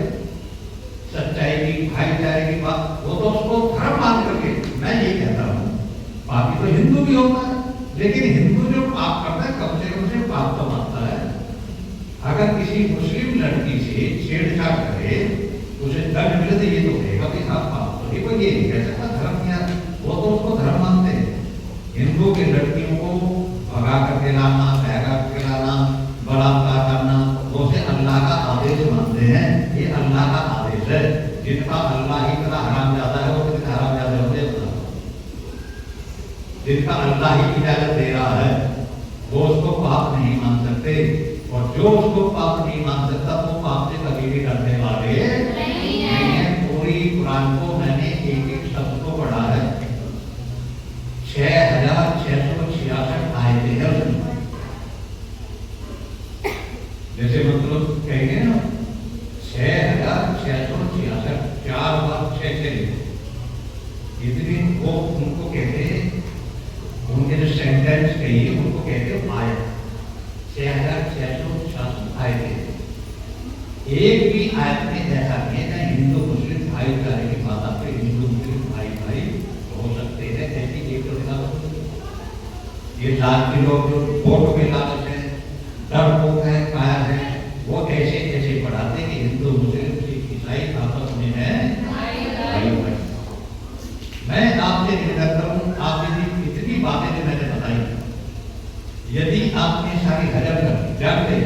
सच्चाई की, भाईचारे की बात? वो तो उसको धर्म मान करके, मैं ये कहता हूँ पापी तो हिंदू भी होता है, लेकिन हिंदू जो पाप करता है कम से कम से पाप तो मानता है। अगर किसी मुस्लिम लड़की से छेड़छाड़ करे उसे दंड मिले तो ये तो कहेगा कि हाँ पाप तो ये, कोई ये नहीं कह सकता धर्म किया, वो तो उसको धर्म मानते हैं। हिंदू की लड़कियों को भगा करके लाना, बहगा करके लाना, बलात्कार करना, वो से अल्लाह का आदेश मानते हैं, ये अल्लाह का आदेश है। जिनका अल्लाह ही इतना हरामजादा है वो कितने हरामजादे होते हैं, जिनका अल्लाह ही इजाजत दे रहा है वो उसको पाप नहीं मान सकते, और जो उसको पाप नहीं मान सकता वो पाप से कभी भी डरने वाले नहीं है। पूरी कुरान को मैंने एक एक शब्द को पढ़ा है, 6666 आयतें हैं उसमें। जैसे मतलब कहेंगे ना 6666, 4 बार 6 से इतनी, वो उनको कहते हैं, उनके जो सेंटेंस कहिए उनको कहते हैं आयत। 6666 आयतें, एक भी आयत में ऐसा नहीं है हिंदू मुस्लिम भाईचारे की बात आते, हिंदू मुस्लिम भाई भाई हो सकते हैं, ऐसी एक ये जात के लोग जो वोट में लालच है, डरपोक है, कायर है, वो ऐसे ऐसे पढ़ाते हैं कि हिंदू मुस्लिम सिख ईसाई आपस में है भाई भाई। मैं आपसे निवेदन करूं, आप यदि इतनी बातें जो मैंने बताई यदि आपने सारी हजम कर दे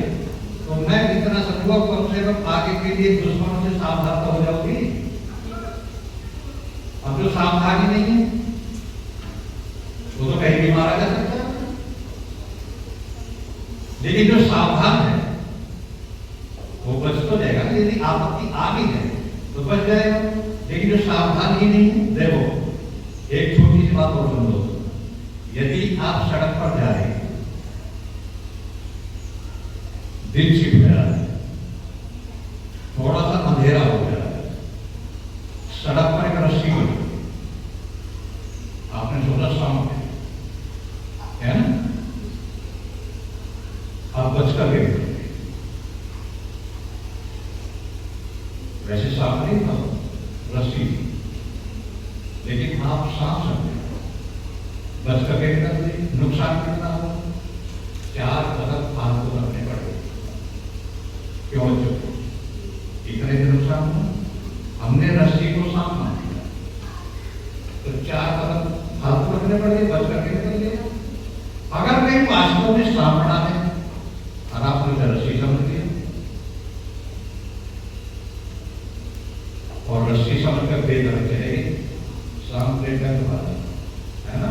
तो मैं इतना समझूंगा कम से कम आगे के लिए दुश्मनों से सावधान तो हो जाओगी। अब जो सावधानी नहीं है वो तो कहीं भी मारा जा सकता है, लेकिन जो सावधान है वो बच तो जाएगा। यदि आपत्ति आ गई है तो बच जाएगा, लेकिन जो सावधान ही नहीं है, देखो एक छोटी सी बात और सुन लो। यदि आप सड़क पर जा रहे हैं, दिन छिप गया है, थोड़ा सा अंधेरा हो गया है, सड़क पर एक रस्सी बनी, आपने सोचा शाम है ना, आप बचकर गए, वैसे साफ नहीं था रस्सी, लेकिन आप सांप सकते बचकर गए कर दिए, नुकसान कितना हो, 4 कदम फालतू रखने पड़े। क्यों चुप, इतने नुकसान हुआ, हमने रस्सी को सांप मान लिया तो 4 कदम फालतू रखने पड़े, बचकर के निकल गए। अगर कहीं वास्तव में सांप पड़ा है और आपने रस्सी समझ लिया और रस्सी समझ कर बेदर चले गए, सांप लेकर है ना,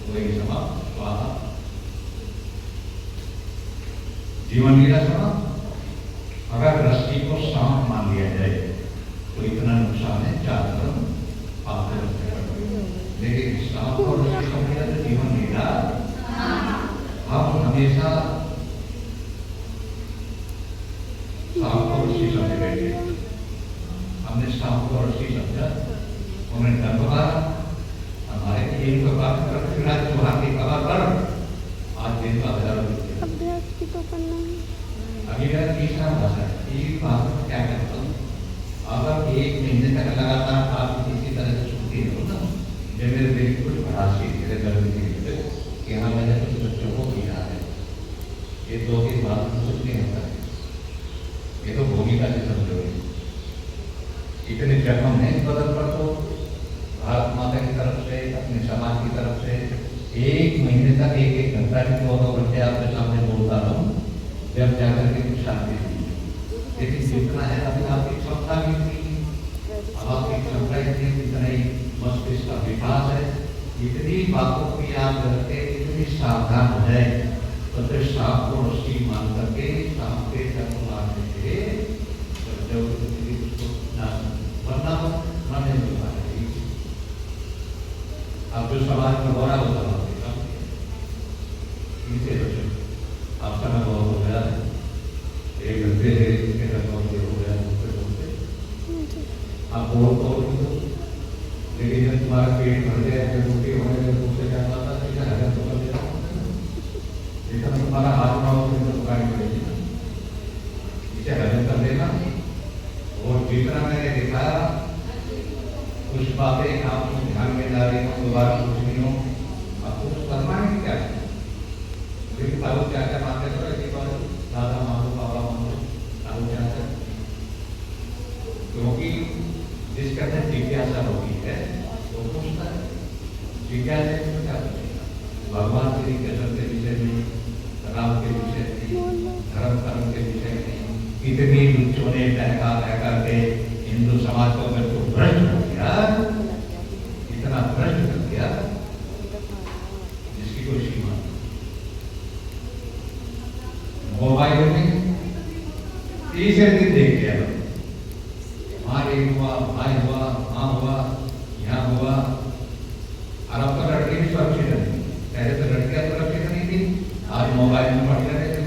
वही समाप्त, स्वाहा, जीवन लीला समाप्त। अगर रस्सी को सांप मान लिया जाए तो इतना नुकसान है, 4 कदम फालतू रखने पड़ते, लेकिन सांप को रस्सी समझ लिया तो जीवन लीला। हम हमेशा सांप को रस्सी समझ बैठे, हमने सांप को रस्सी समझा, उन्हें डर मारा, हमारे एक बात कर फिर चूहा की कला कर, आज दिन का 1000 रुपये। अभी मेरा तीसरा भाषा है, ये भाषा में क्या करता हूँ, अगर 1 महीने तक लगातार आप इसी तरह से छुट्टी हो ना, जब मेरे दिल कुछ भड़ासी मेरे दर्द की यहाँ मैंने कुछ बच्चों को भेजा है, ये 2-3 बात कुछ नहीं होता है, ये तो भूमिका से समझो, इतने जख्म है बदल पर, तो भारत माता की तरफ से, अपने समाज की तरफ से 1 महीने तक 1-1 घंटा की 2-2 घंटे आपके सामने बोलता रहूं, जब जाकर के कुछ शांति दी। लेकिन जितना है अभी आपकी क्षमता भी थी, अब आपकी क्षमता इतनी, इतना ही मस्तिष्क का विकास है, इतनी बातों को याद करके इतनी सावधान हो जाए, तो फिर सांप को रस्सी मान करके सांप के जब मारने के जब उसको वरना मन नहीं मारे। अब जो समाज में हो रहा होता है इनसे बचो, आप समय बहुत हो गया है, 1 घंटे से हो गया आप बोल तो, लेकिन जब तुम्हारा पेट भर गया, जब रोटी होने लगे तो उससे क्या पता था कि हजम तो कर देना, जितना तुम्हारा हाथ पाओ तो गाड़ी पड़ेगी ना, इसे हजम कर देना। और जितना मैंने देखा कुछ बातें आप ध्यान में ला रही हो, दोबारा कुछ नहीं हो, आपको कुछ करना है क्या, लेकिन बाबू क्या क्या मानते थे, एक बार दादा मानो बाबा मानो बाबू क्या है, क्योंकि जिसके अंदर जिज्ञासा होती है वो पूछता है, जिज्ञासा में क्या पूछेगा, भगवान श्री कृष्ण के विषय में, राम के विषय में, धर्म कर्म के विषय में, कितनी बच्चों ने बहका बहका के हिंदू समाज को अगर तो भ्रष्ट कर दिया, इतना भ्रष्ट कर दिया जिसकी कोई सीमा नहीं। मोबाइल में तीसरे दिन देख लिया, वहां एक हुआ, भाई हुआ, माँ हुआ, यहाँ हुआ, और अब तो लड़के भी सुरक्षित नहीं, पहले तो लड़कियां सुरक्षित नहीं थी, आज मोबाइल में पढ़ रहे थे,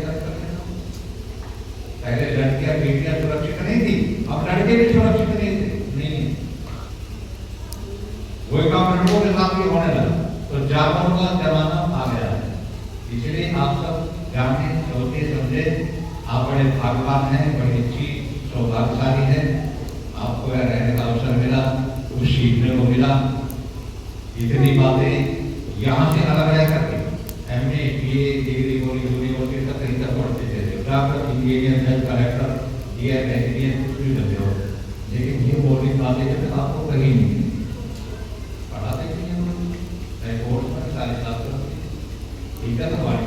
पहले लड़कियां बेटियां सुरक्षित नहीं थी, अब लड़के भी सुरक्षित नहीं थे, नहीं वही काम लड़कों के साथ भी होने लगा, तो जागरण का जमाना आ गया है। इसलिए आप सब जाने सोचे समझे, आप बड़े भाग्यवान हैं, बड़ी अच्छी सौभाग्यशाली हैं, आपको यह रहने का अवसर मिला, कुछ सीखने को मिला, इतनी बातें यहाँ से अलग रह करके MA PA डिग्री बोली यूनिवर्सिटी का तरीका पढ़ते थे, doctor engineer health collector DM engineer कुछ भी करते हो, लेकिन ये बोली बातें जब आपको कहीं नहीं पढ़ाते नहीं, कोर्स में सारे शास्त्र ठीक है, तो हमारी